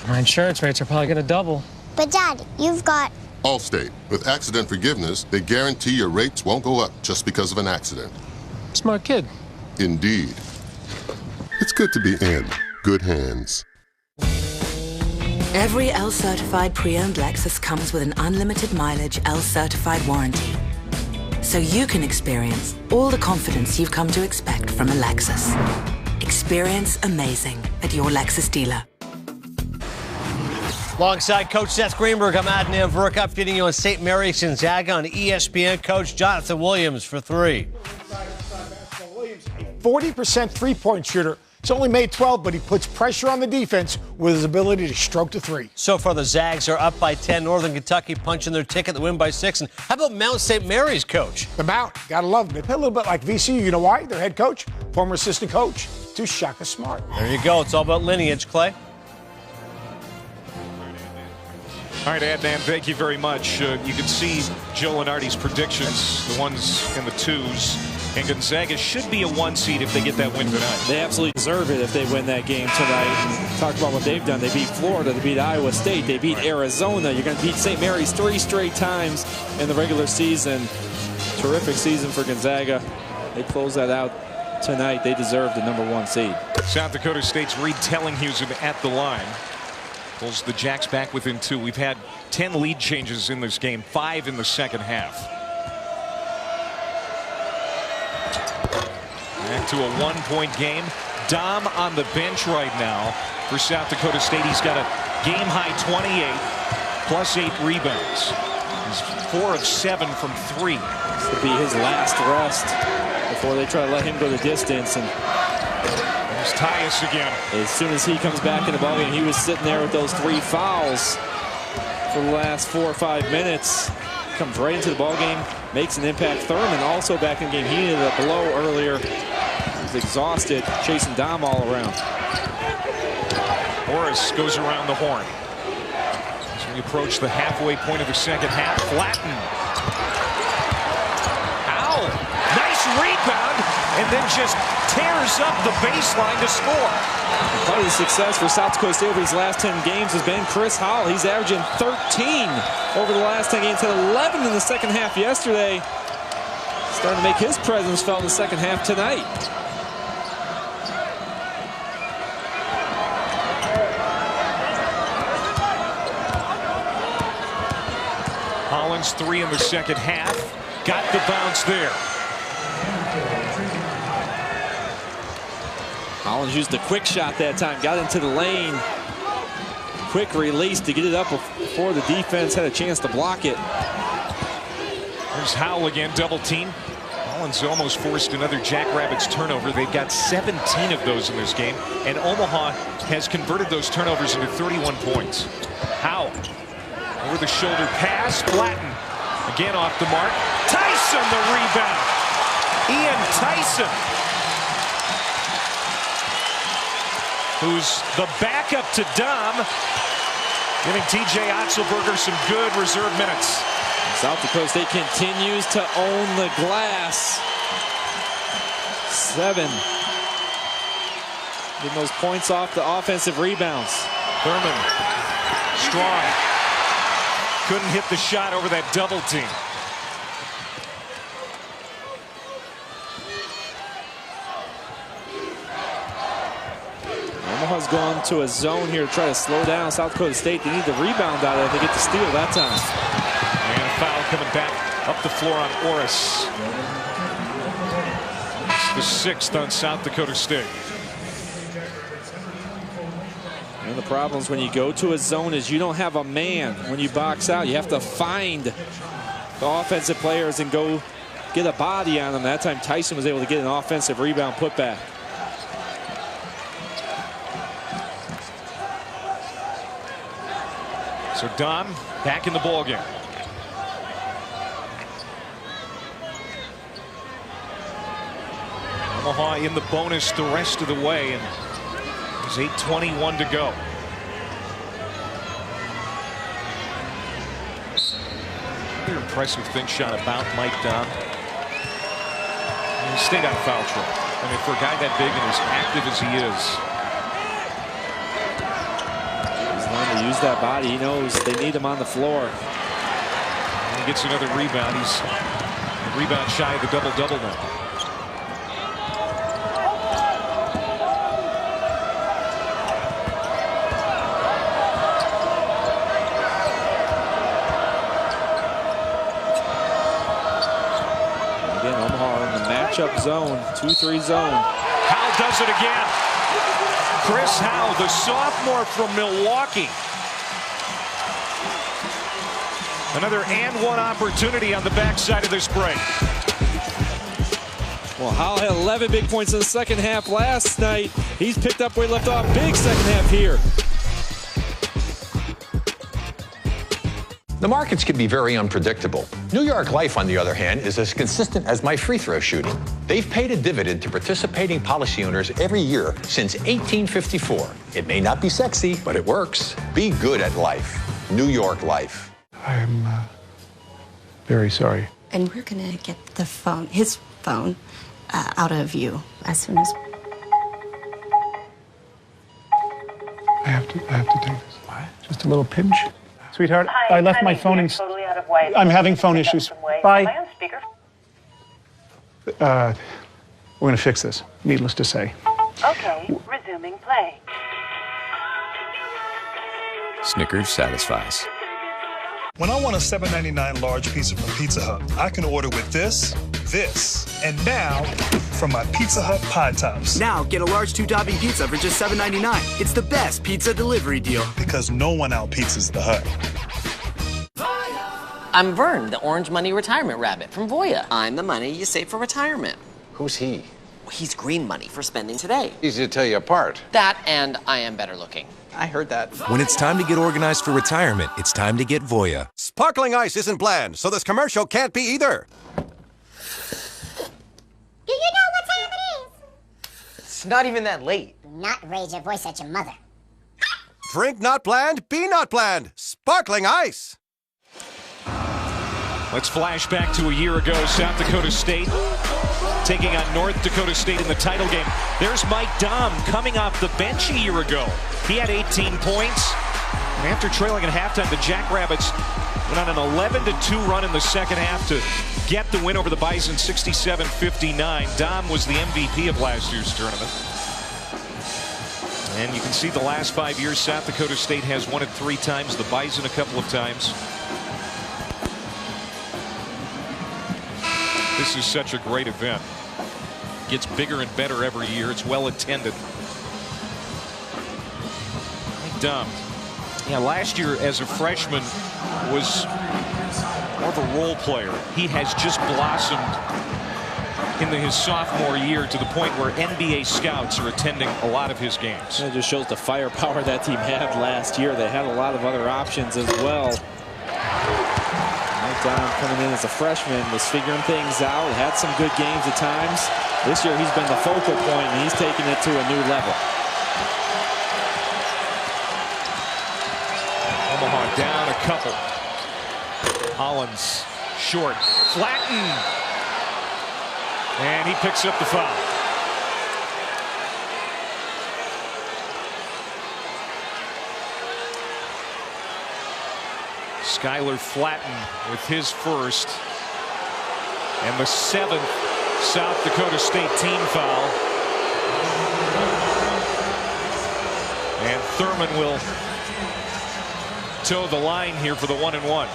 S21: My insurance rates are probably going to double.
S7: But Dad, you've got...
S10: Allstate. With accident forgiveness, they guarantee your rates won't go up just because of an accident.
S21: Smart kid.
S10: Indeed. It's good to be in good hands.
S1: Every L-certified pre-owned Lexus comes with an unlimited mileage L-certified warranty. So you can experience all the confidence you've come to expect from a Lexus. Experience amazing at your Lexus dealer.
S14: Alongside Coach Seth Greenberg, I'm Adnan Verk, updating you on St. Mary's Gonzaga on ESPN. Coach Jonathan Williams for 3.
S18: 40% three-point shooter. He's only made 12, but he puts pressure on the defense with his ability to stroke the 3.
S14: So far, the Zags are up by 10. Northern Kentucky punching their ticket. The win by 6. And how about Mount St. Mary's, Coach?
S18: The Mount, gotta love them. They play a little bit like VCU. You know why? Their head coach, former assistant coach, too Shaka Smart.
S14: There you go. It's all about lineage, Clay.
S3: All right, Adnan, thank you very much. You can see Joe Lenardi's predictions, the ones and the 2s. And Gonzaga should be a 1 seed if they get that win tonight.
S5: They absolutely deserve it if they win that game tonight. And talk about what they've done. They beat Florida. They beat Iowa State. They beat Arizona. You're going to beat St. Mary's 3 straight times in the regular season. Terrific season for Gonzaga. They close that out tonight. They deserve the #1 seed.
S3: South Dakota State's Reed Tellinghusen at the line. Pulls the Jacks back within 2. We've had 10 lead changes in this game, 5 in the second half. Back to a 1-point game. Dom on the bench right now for South Dakota State. He's got a game-high 28, plus 8 rebounds. He's 4 of 7 from 3.
S5: This will be his last rest before they try to let him go the distance. And
S3: there's Tyus again.
S5: As soon as he comes back in the ballgame, he was sitting there with those 3 fouls for the last 4 or 5 minutes. Comes right into the ballgame, makes an impact. Thurman also back in the game. He needed a blow earlier. He was exhausted, chasing Dom all around.
S3: Morris goes around the horn. As we approach the halfway point of the second half, Flatten. Howe, nice rebound, and then just tears up the baseline to score.
S5: Part of the success for South Dakota State over these last 10 games has been Chris Howell. He's averaging 13 over the last 10 games, had 11 in the second half yesterday. Starting to make his presence felt in the second half tonight.
S3: Hollins 3 in the second half. Got the bounce there.
S5: Hollins used the quick shot that time. Got into the lane. Quick release to get it up before the defense had a chance to block it.
S3: There's Howell again, double team. Hollins almost forced another Jackrabbits turnover. They've got 17 of those in this game, and Omaha has converted those turnovers into 31 points. Howell. Over the shoulder pass, Flatten again off the mark. Tyson the rebound. Ian Tyson, who's the backup to Dom, giving TJ Otzelberger some good reserve minutes.
S5: South Dakota State continues to own the glass. 7. Getting those points off the offensive rebounds.
S3: Thurman, strong. Couldn't hit the shot over that double team.
S5: Omaha's gone to a zone here to try to slow down South Dakota State. They need the rebound out of it. They get the steal that time.
S3: And a foul coming back up the floor on Orris. It's the 6th on South Dakota State.
S5: One of the problems when you go to a zone is you don't have a man when you box out. You have to find the offensive players and go get a body on them. That time Tyson was able to get an offensive rebound putback.
S3: So Dom back in the ballgame. Omaha in the bonus the rest of the way, and there's 8:21 to go. Another impressive thing shot about Mike Dom. He stayed out of foul trouble. I mean, for a guy that big and as active as he is,
S5: he's learned to use that body. He knows they need him on the floor.
S3: And he gets another rebound. He's a rebound shy of the double-double now.
S5: Matchup zone, 2-3 zone.
S3: Howell does it again. Chris Howell, the sophomore from Milwaukee. Another and one opportunity on the backside of this break.
S5: Well, Howell had 11 big points in the second half last night. He's picked up where he left off. Big second half here.
S27: The markets can be very unpredictable. New York Life, on the other hand, is as consistent as my free throw shooting. They've paid a dividend to participating policy owners every year since 1854. It may not be sexy, but it works. Be good at life. New York Life.
S2: I'm very sorry.
S7: And we're gonna get the phone, his phone, out of you as soon as.
S2: I have to take this. What? Just a little pinch. Sweetheart, I left my phone in.
S8: Totally out of white.
S2: I'm having phone issues. Bye.
S8: Am I on speaker?
S2: We're going to fix this, needless to say.
S8: Okay, resuming play.
S9: Snickers satisfies.
S11: When I want a $7.99 large pizza from Pizza Hut, I can order with this, and now from my Pizza Hut Pie Tops.
S12: Now get a large 2-topping pizza for just $7.99. It's the best pizza delivery deal.
S11: Because no one out-pizzas the Hut.
S17: I'm Vern, the Orange Money Retirement Rabbit from Voya. I'm the money you save for retirement.
S22: Who's he?
S17: He's green money for spending today.
S22: Easy to tell you apart.
S17: That and I am better looking. I heard that.
S19: When it's time to get organized for retirement, it's time to get Voya.
S25: Sparkling ice isn't bland, so this commercial can't be either.
S26: Do you know what time it is?
S17: It's not even that late.
S26: Do not raise your voice at your mother.
S25: Drink not bland, be not bland. Sparkling ice.
S3: Let's flash back to a year ago. South Dakota State taking on North Dakota State in the title game. There's Mike Dahm coming off the bench a year ago. He had 18 points. And after trailing at halftime, the Jackrabbits went on an 11-2 run in the second half to get the win over the Bison 67-59. Dahm was the MVP of last year's tournament. And you can see the last 5 years, South Dakota State has won it 3 times, the Bison a couple of times. This is such a great event. Gets bigger and better every year. It's well attended. Mike Dahm, yeah, last year as a freshman was more of a role player. He has just blossomed into his sophomore year to the point where NBA scouts are attending a lot of his games.
S5: It just shows the firepower that team had last year. They had a lot of other options as well. Mike Dahm coming in as a freshman was figuring things out, had some good games at times. This year he's been the focal point and he's taking it to a new level.
S3: Omaha down a couple. Hollins short, Flatten, and he picks up the foul. Skylar Flatten with his first and the 7th South Dakota State team foul. And Thurman will toe the line here for the 1-and-1.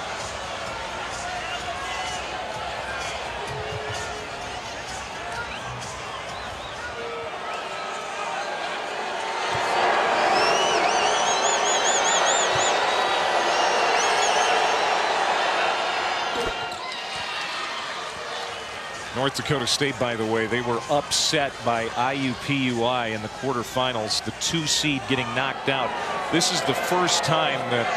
S3: North Dakota State, by the way, they were upset by IUPUI in the quarterfinals, the 2 seed getting knocked out. This is the first time that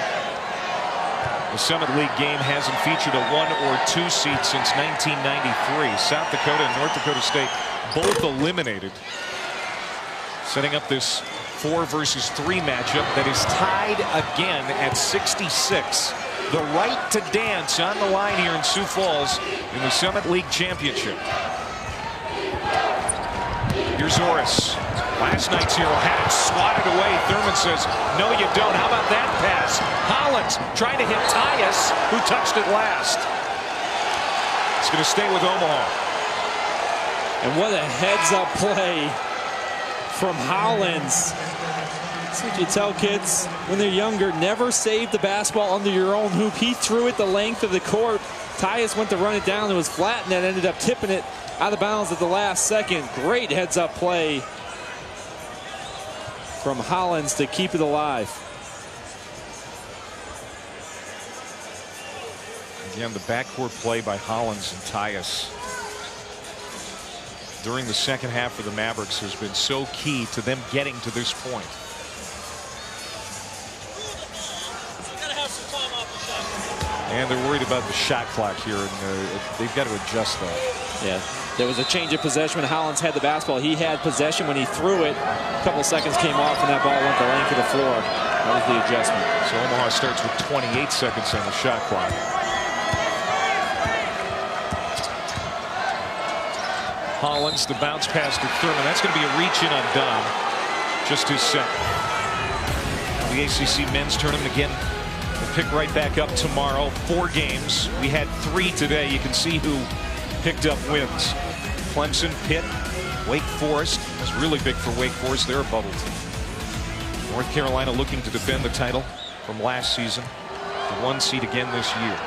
S3: the Summit League game hasn't featured a 1 or 2 seed since 1993. South Dakota and North Dakota State both eliminated, setting up this 4 versus 3 matchup that is tied again at 66. The right to dance on the line here in Sioux Falls in the Summit League Championship. Here's Orris. Last night's hero had it swatted away. Thurman says, no, you don't. How about that pass? Hollins trying to hit Tyus, who touched it last. It's going to stay with Omaha.
S5: And what a heads-up play from Hollins. That's what you tell kids when they're younger. Never save the basketball under your own hoop. He threw it the length of the court. Tyus went to run it down. It was flat, and then ended up tipping it out of bounds at the last second. Great heads-up play from Hollins to keep it alive.
S3: Again, the backcourt play by Hollins and Tyus during the second half for the Mavericks has been so key to them getting to this point. And they're worried about the shot clock here, and they've got to adjust that.
S5: Yeah, there was a change of possession when Hollins had the basketball. He had possession when he threw it. A couple of seconds came off, and that ball went the length of the floor. That was the adjustment.
S3: So Omaha starts with 28 seconds on the shot clock. Hollins, the bounce pass to Thurman. That's going to be a reach in on Dahm. Just his second. The ACC men's tournament again. We'll pick right back up tomorrow. 4 games. We had 3 today. You can see who picked up wins. Clemson, Pitt, Wake Forest. That's really big for Wake Forest. They're a bubble team. North Carolina looking to defend the title from last season. The 1 seed again this year.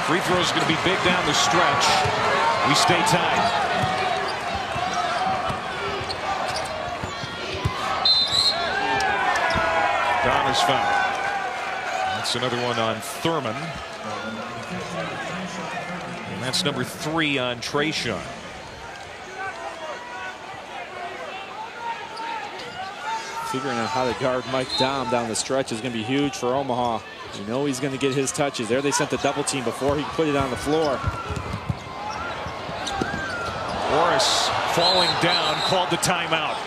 S3: Free throw is going to be big down the stretch. We stay tied. Donner's foul. That's another one on Thurman. And that's number 3 on Trayshawn.
S5: Figuring out how to guard Mike Dahm down the stretch is going to be huge for Omaha. You know he's going to get his touches. There they sent the double team before he put it on the floor.
S3: Morris falling down, called the timeout.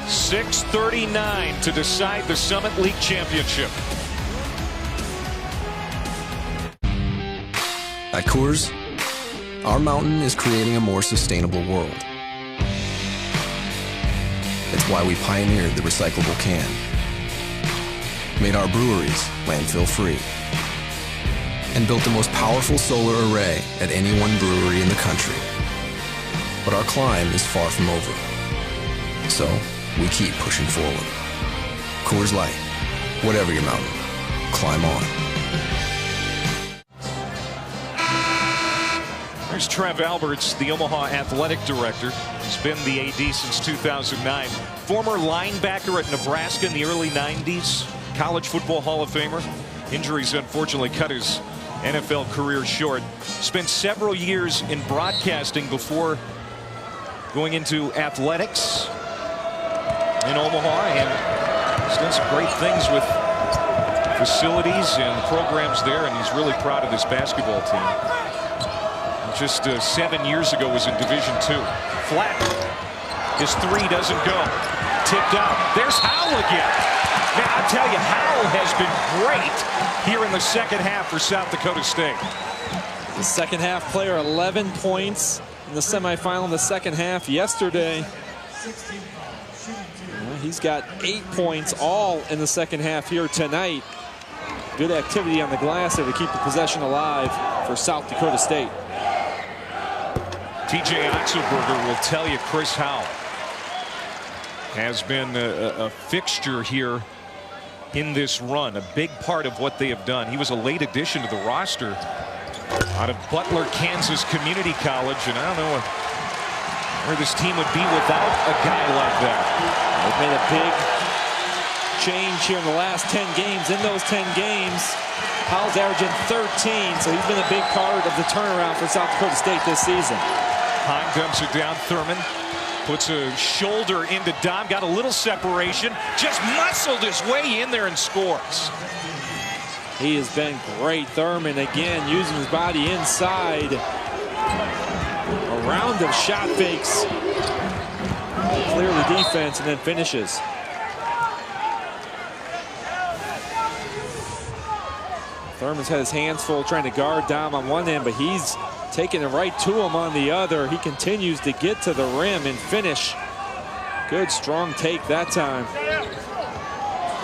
S3: .6:39 to decide the Summit League Championship.
S9: At Coors, our mountain is creating a more sustainable world. It's why we pioneered the recyclable can, made our breweries landfill-free, and built the most powerful solar array at any one brewery in the country. But our climb is far from over. So, we keep pushing forward. Coors Light, whatever your mountain, climb on.
S3: There's Trev Alberts, the Omaha athletic director. He's been the AD since 2009. Former linebacker at Nebraska in the early 90s. College football Hall of Famer. Injuries unfortunately cut his NFL career short. Spent several years in broadcasting before going into athletics in Omaha, and he's done some great things with facilities and programs there, and he's really proud of this basketball team. Just 7 years ago was in Division II. Flatten. His three doesn't go. Tipped out. There's Howell again. Man, I tell you, Howell has been great here in the second half for South Dakota State.
S5: The second half player, 11 points in the semifinal in the second half yesterday. He's got 8 points all in the second half here tonight. Good activity on the glass there to keep the possession alive for South Dakota State.
S3: TJ Otzelberger will tell you Chris Howell has been a fixture here in this run, a big part of what they have done. He was a late addition to the roster out of Butler, Kansas Community College, and I don't know where this team would be without a guy like that.
S5: They've made a big change here in the last 10 games. In those 10 games, Howell's averaging 13, so he's been a big part of the turnaround for South Dakota State this season.
S3: Hahn dumps it down. Thurman puts a shoulder into Dom. Got a little separation. Just muscled his way in there and scores.
S5: He has been great. Thurman again using his body inside. A round of shot fakes. Clear the defense and then finishes. Thurman's had his hands full trying to guard Dom on one end, but he's taking it right to him on the other. He continues to get to the rim and finish. Good strong take that time.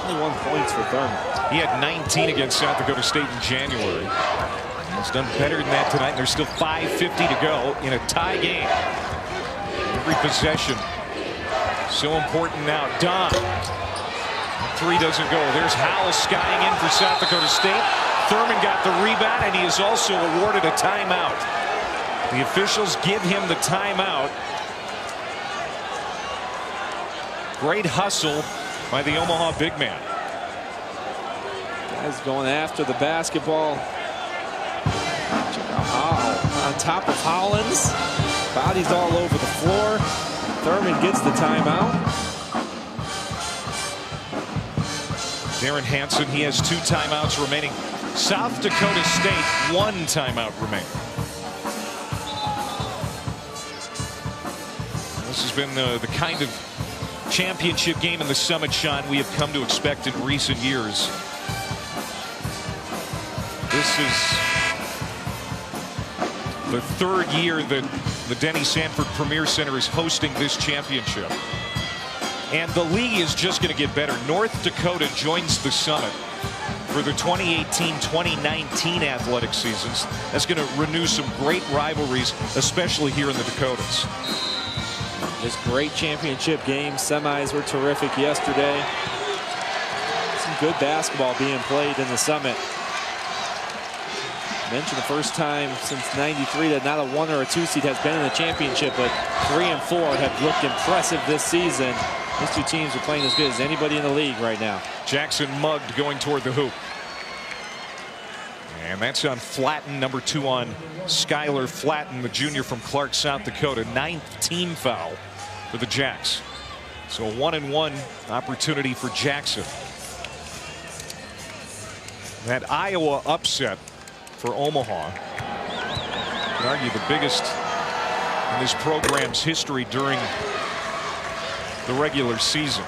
S5: 21 points for Thurman.
S3: He had 19 against South Dakota State in January. He's done better than that tonight. There's still 5:50 to go in a tie game. Every possession so important now. Dom. Three doesn't go. There's Howell skying in for South Dakota State. Thurman got the rebound, and he is also awarded a timeout. The officials give him the timeout. Great hustle by the Omaha big man.
S5: Guys going after the basketball. On top of Hollins. Bodies all over the floor. Thurman gets the timeout.
S3: Darren Hansen, he has 2 timeouts remaining. South Dakota State, 1 timeout remaining. This has been the kind of championship game in the Summit, Sean, we have come to expect in recent years. This is the 3rd year that the Denny Sanford Premier Center is hosting this championship. And the league is just going to get better. North Dakota joins the Summit for the 2018-2019 athletic seasons. That's going to renew some great rivalries, especially here in the Dakotas.
S5: Just great championship games. Semis were terrific yesterday. Some good basketball being played in the Summit. Mentioned the first time since '93 that not a 1 or a 2 seed has been in the championship, but 3 and 4 have looked impressive this season. These two teams are playing as good as anybody in the league right now.
S3: Jackson mugged going toward the hoop. And that's on Flatten, number 2 on Skylar Flatten, the junior from Clark, South Dakota. 9th team foul for the Jacks. So a 1-and-1 opportunity for Jackson. That Iowa upset for Omaha. You could argue the biggest in this program's history during the regular season.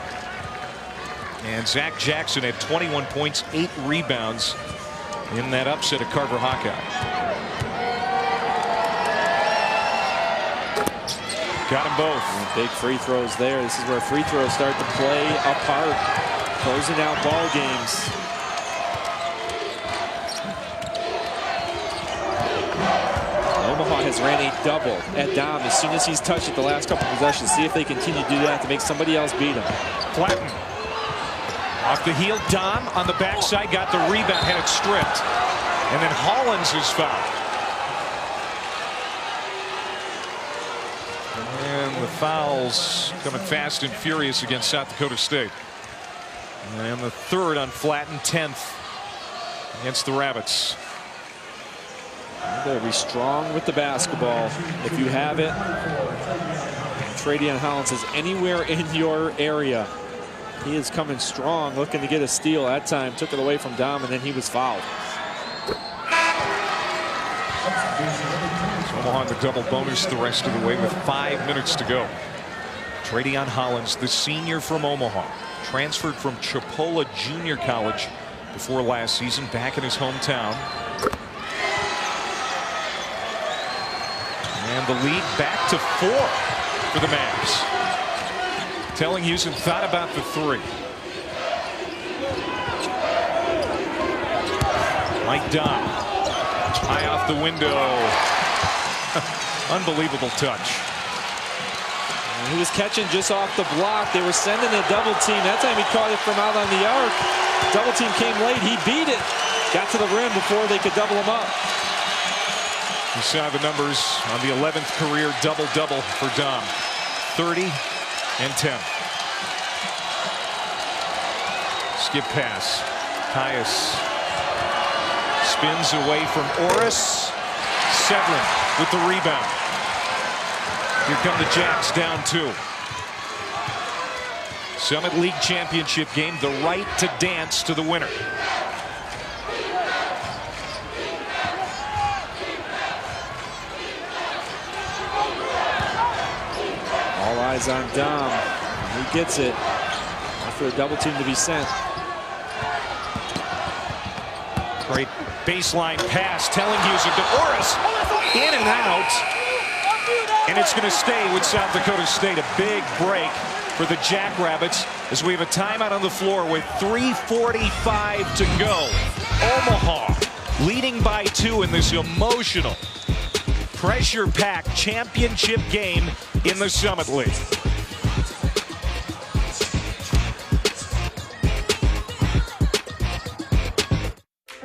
S3: And Zach Jackson had 21 points, 8 rebounds in that upset of Carver Hawkeye. Got them both.
S5: And big free throws there. This is where free throws start to play a part, closing out ball games. Omaha has ran a double at Dom as soon as he's touched it the last couple possessions. See if they continue to do that to make somebody else beat him.
S3: Flatten. Off the heel, Dom on the backside, got the rebound, had it stripped. And then Hollins is fouled. And the fouls coming fast and furious against South Dakota State. And the third on Flatten, 10th against the Rabbits.
S5: You better be strong with the basketball if you have it. Tradeon Hollins is anywhere in your area. He is coming strong, looking to get a steal. That time took it away from Dom, and then he was fouled.
S3: So Omaha on the double bonus the rest of the way with 5 minutes to go. Tradeon Hollins, the senior from Omaha, transferred from Chipola Junior College before last season, back in his hometown. And the lead back to 4 for the Mavs. Telling Houston thought about the 3. Mike Dom. High off the window. Unbelievable touch.
S5: And he was catching just off the block. They were sending a double team. That time he caught it from out on the arc. Double team came late. He beat it. Got to the rim before they could double him up.
S3: You saw the numbers on the 11th career double-double for Dom. 30 and 10. Skip pass. Tyus spins away from Orris. Severin with the rebound. Here come the Jacks down 2. Summit League Championship game. The right to dance to the winner.
S5: All eyes on Dom. He gets it after a double team to be sent.
S3: Great baseline pass telling Houston to Orris. In and out. And it's going to stay with South Dakota State. A big break for the Jackrabbits as we have a timeout on the floor with 3:45 to go. Omaha leading by 2 in this emotional, pressure-packed championship game in the Summit League.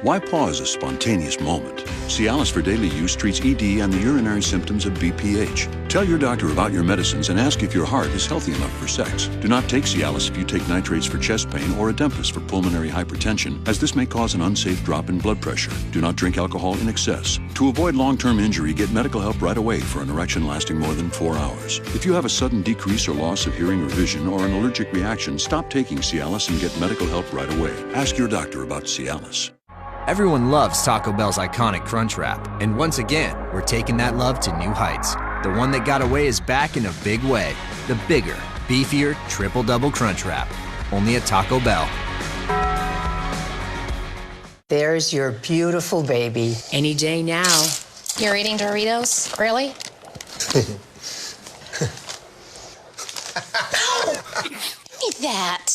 S13: Why pause a spontaneous moment? Cialis for daily use treats ED and the urinary symptoms of BPH. Tell your doctor about your medicines and ask if your heart is healthy enough for sex. Do not take Cialis if you take nitrates for chest pain or Adempas for pulmonary hypertension, as this may cause an unsafe drop in blood pressure. Do not drink alcohol in excess. To avoid long-term injury, get medical help right away for an erection lasting more than 4 hours. If you have a sudden decrease or loss of hearing or vision or an allergic reaction, stop taking Cialis and get medical help right away. Ask your doctor about Cialis.
S15: Everyone loves Taco Bell's iconic Crunch Wrap, and once again, we're taking that love to new heights. The one that got away is back in a big way. The bigger, beefier, triple-double Crunch Wrap. Only at Taco Bell.
S16: There's your beautiful baby. Any day now.
S20: You're eating Doritos? Really? Give me that.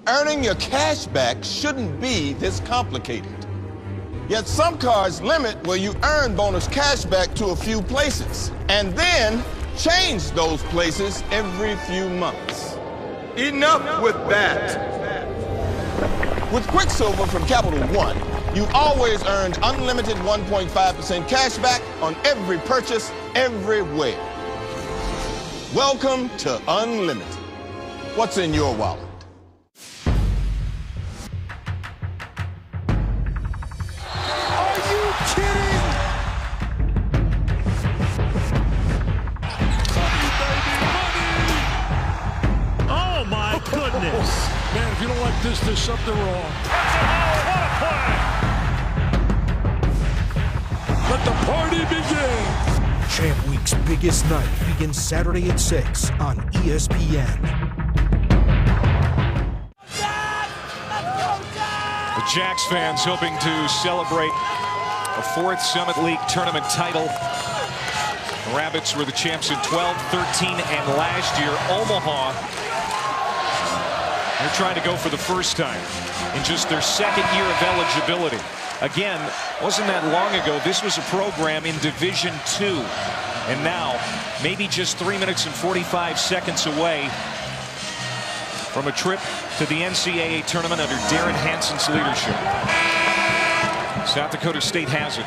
S23: Earning your cash back shouldn't be this complicated. Yet some cards limit where you earn bonus cash back to a few places, and then change those places every few months. Enough with that. With Quicksilver from Capital One, you've always earned unlimited 1.5% cash back on every purchase, everywhere. Welcome to Unlimited. What's in your wallet?
S24: Oh my goodness! Man,
S1: unless there's something wrong. Let the party begin.
S19: Champ Week's biggest night begins Saturday at 6 on ESPN.
S3: The Jacks fans hoping to celebrate a fourth Summit League tournament title. The Rabbits were the champs in 12, 13, and last year. Omaha, they're trying to go for the first time in just their second year of eligibility. Again, wasn't that long ago, this was a program in Division II. And now, maybe just 3 minutes and 45 seconds away from a trip to the NCAA tournament under Darren Hanson's leadership. South Dakota State has it.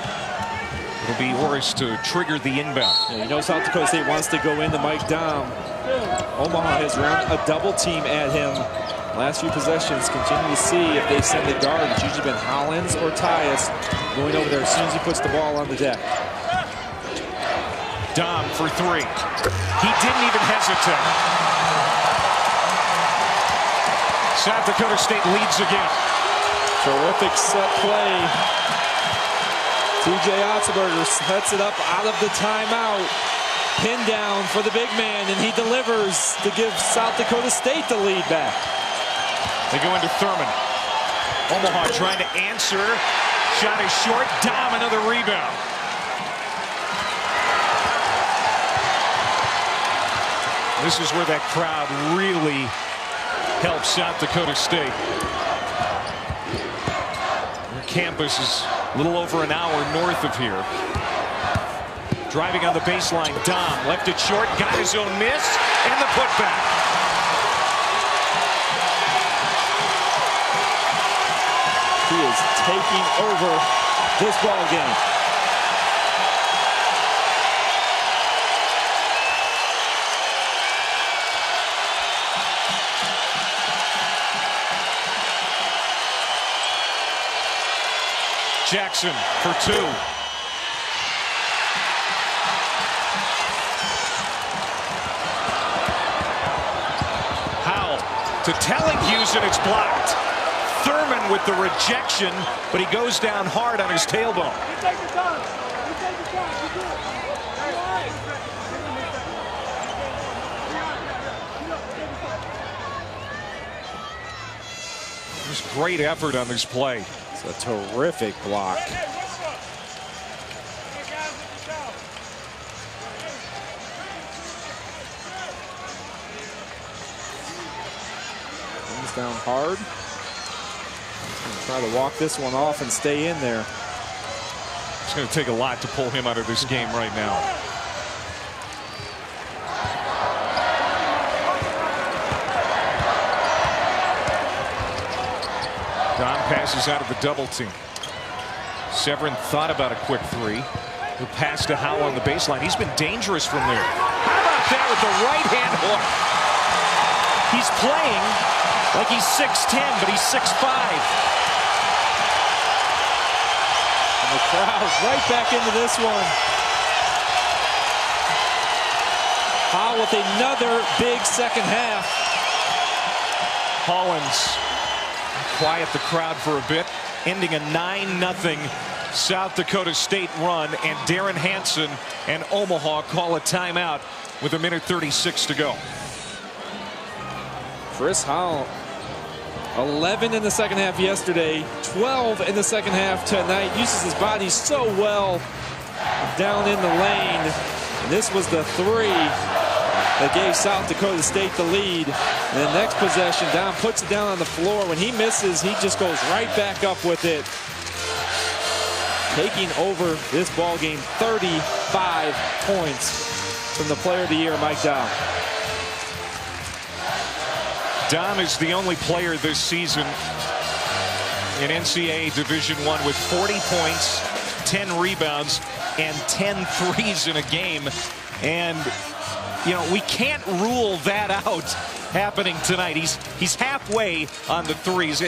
S3: It'll be Orris to trigger the inbound.
S5: Yeah, you know South Dakota State wants to go into Mike Dahm. Omaha has run a double team at him. Last few possessions, continue to see if they send the guard. It's usually been Hollins or Tyus going over there as soon as he puts the ball on the deck.
S3: Dahm for three. He didn't even hesitate. South Dakota State leads again.
S5: Terrific set play. TJ Otzelberger sets it up out of the timeout. Pin down for the big man, and he delivers to give South Dakota State the lead back.
S3: They go into Thurman. Omaha trying to answer. Shot is short. Dahm, another rebound. This is where that crowd really helps South Dakota State. Their campus is a little over an hour north of here. Driving on the baseline, Dahm left it short, got his own miss, and the putback.
S5: He is taking over this ball game.
S3: Jackson for two. Howell to Tellinghus, and it's blocked. Thurman with the rejection, but he goes down hard on his tailbone. Just great effort on this play.
S5: It's a terrific block. Comes down hard. Try to walk this one off and stay in there.
S3: It's going to take a lot to pull him out of this game right now. Dahm passes out of the double team. Severin thought about a quick three. He'll pass to Howell on the baseline. He's been dangerous from there. How about that with the right hand hook? He's playing like he's 6'10", but he's 6'5".
S5: The crowd right back into this one. Howell with another big second half.
S3: Hollins quiet the crowd for a bit, ending a 9-0 South Dakota State run, and Darren Hanson and Omaha call a timeout with 1:36 to go.
S5: Chris Howell, 11 in the second half yesterday, 12 in the second half tonight. Uses his body so well down in the lane. And this was the three that gave South Dakota State the lead. And the next possession, Dahm puts it down on the floor. When he misses, he just goes right back up with it. Taking over this ball game, 35 points from the player of the year, Mike Dahm.
S3: Dahm is the only player this season in NCAA Division I with 40 points, 10 rebounds, and 10 threes in a game. And, you know, we can't rule that out happening tonight. He's halfway on the threes.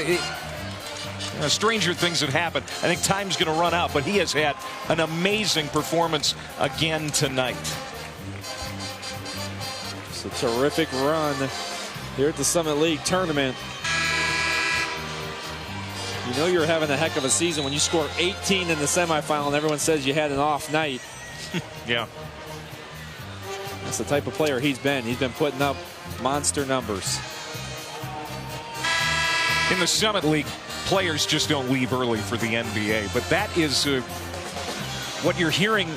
S3: Stranger things have happened. I think time's going to run out, but he has had an amazing performance again tonight.
S5: It's a terrific run here at the Summit League tournament. You know you're having a heck of a season when you score 18 in the semifinal and everyone says you had an off night.
S3: Yeah.
S5: That's the type of player he's been. He's been putting up monster numbers.
S3: In the Summit League, players just don't leave early for the NBA. But that is what you're hearing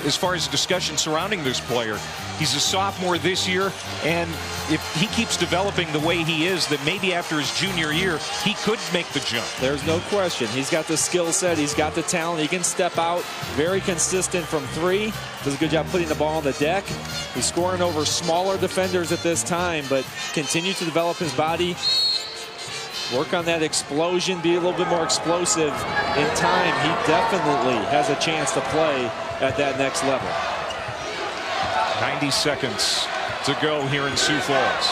S3: as far as discussion surrounding this player. He's a sophomore this year, and if he keeps developing the way he is, that maybe after his junior year, he could make the jump.
S5: There's no question. He's got the skill set. He's got the talent. He can step out. Very consistent from three. Does a good job putting the ball on the deck. He's scoring over smaller defenders at this time, but continue to develop his body. Work on that explosion. Be a little bit more explosive in time. He definitely has a chance to play at that next level.
S3: 90 seconds to go here in Sioux Falls.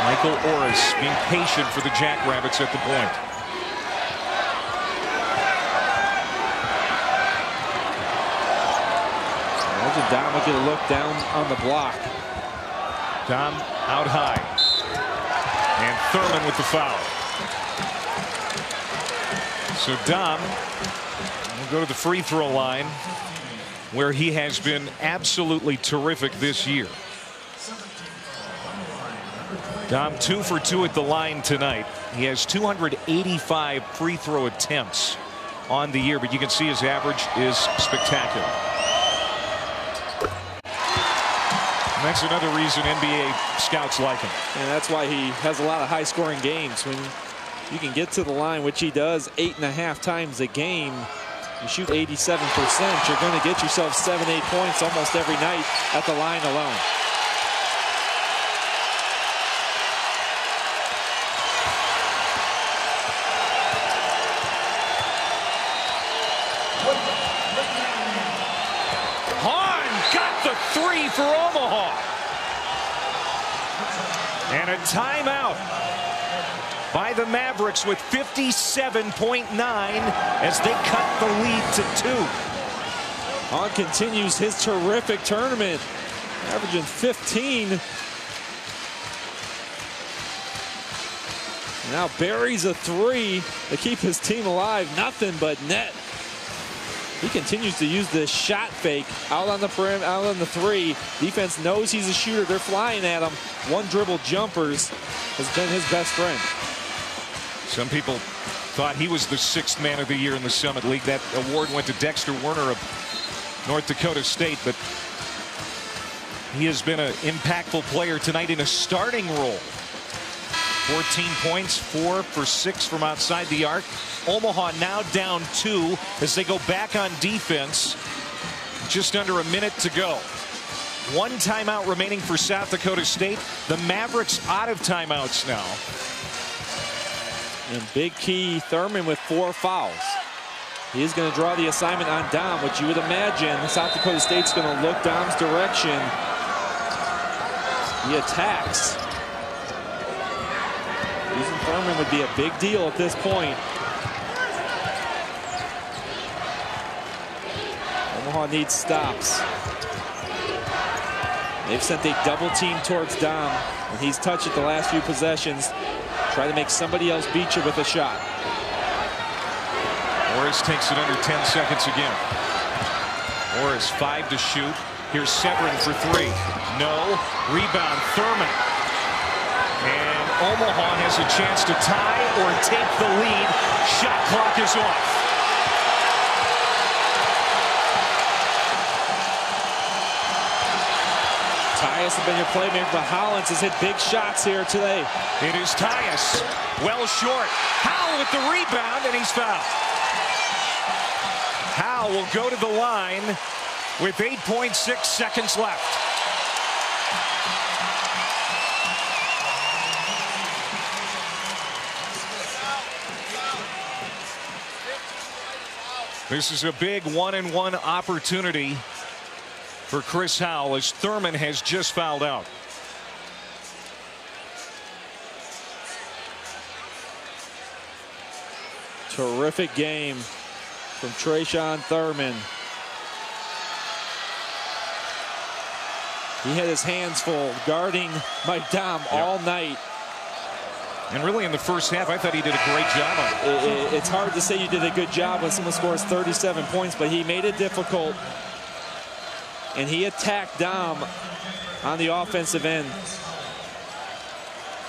S3: Michael Orris being patient for the Jackrabbits at the point.
S5: Imagine Dom will get a look down on the block.
S3: Dom out high. And Thurman with the foul. So Dom will go to the free throw line, where he has been absolutely terrific this year. Dom 2 for 2 at the line tonight. He has 285 free throw attempts on the year, but you can see his average is spectacular. And that's another reason NBA scouts like him.
S5: And that's why he has a lot of high scoring games. When you can get to the line, which he does 8.5 times a game, you shoot 87%, you're going to get yourself 7-8 points almost every night at the line alone.
S3: Hahn got the three for Omaha. And a timeout by the Mavericks with 57.9 as they cut the lead to 2.
S5: Hahn continues his terrific tournament, averaging 15. Now buries a three to keep his team alive. Nothing but net. He continues to use this shot fake out on the perimeter, out on the three. Defense knows he's a shooter. They're flying at him. One dribble jumpers has been his best friend.
S3: Some people thought he was the 6th man of the year in the Summit League. That award went to Dexter Werner of North Dakota State, but he has been an impactful player tonight in a starting role. 14 points, 4 for 6 from outside the arc. Omaha now down 2 as they go back on defense. Just under a minute to go. 1 timeout remaining for South Dakota State. The Mavericks out of timeouts now.
S5: And big key, Thurman with 4 fouls. He is going to draw the assignment on Dom, which you would imagine South Dakota State's going to look Dom's direction. He attacks. Using Thurman would be a big deal at this point. Omaha needs stops. They've sent a double team towards Dom, and he's touched it the last few possessions. Try to make somebody else beat you with a shot.
S3: Orris takes it under 10 seconds again. Orris 5 to shoot. Here's Severin for 3. No. Rebound Thurman. And Omaha has a chance to tie or take the lead. Shot clock is off.
S5: Tyus has been your playmaker, but Hollins has hit big shots here today.
S3: It is Tyus. Well short. Howell with the rebound, and he's fouled. Howell will go to the line with 8.6 seconds left. This is a big 1-and-1 opportunity for Chris Howell as Thurman has just fouled out.
S5: Terrific game from Trayshawn Thurman. He had his hands full guarding Mike Dom all night.
S3: And really in the first half, I thought he did a great job on it.
S5: It's hard to say you did a good job when someone scores 37 points, but he made it difficult. And he attacked Dom on the offensive end.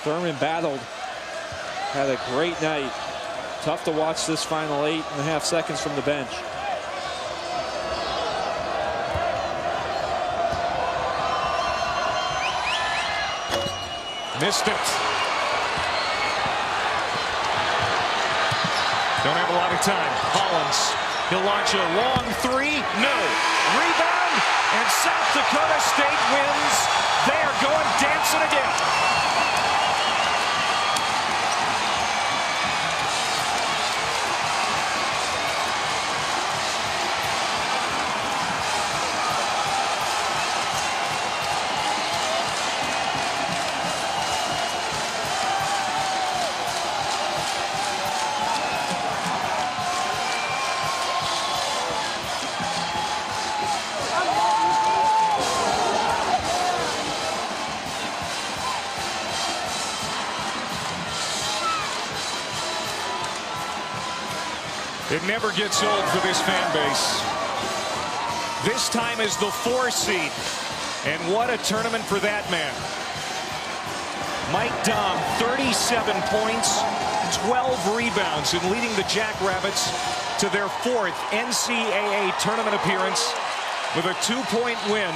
S5: Thurman battled, had a great night. Tough to watch this final 8.5 seconds from the bench.
S3: Missed it. Don't have a lot of time. Hollins, he'll launch a long three. No. Rebound, and South Dakota State wins. They are going dancing again. It never gets old for this fan base. This time is the 4 seed. And what a tournament for that man. Mike Dom, 37 points, 12 rebounds, and leading the Jackrabbits to their 4th NCAA tournament appearance with a 2-point win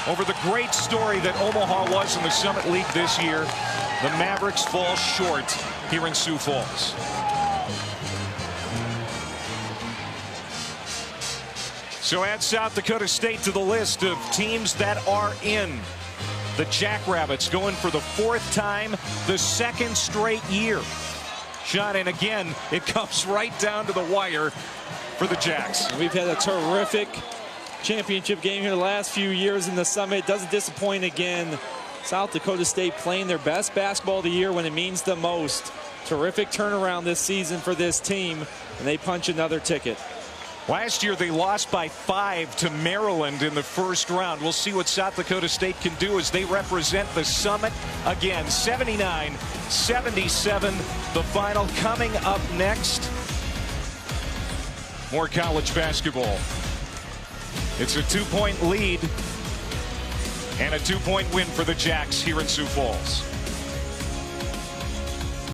S3: over the great story that Omaha was in the Summit League this year. The Mavericks fall short here in Sioux Falls. So add South Dakota State to the list of teams that are in. The Jackrabbits going for the 4th time, the 2nd straight year. Shot in again, it comes right down to the wire for the Jacks.
S5: We've had a terrific championship game here the last few years in the Summit. Doesn't disappoint again. South Dakota State playing their best basketball of the year when it means the most. Terrific turnaround this season for this team, and they punch another ticket.
S3: Last year they lost by 5 to Maryland in the first round. We'll see what South Dakota State can do as they represent the Summit again. 79-77, the final coming up next. More college basketball. It's a 2-point lead and a 2-point win for the Jacks here in Sioux Falls.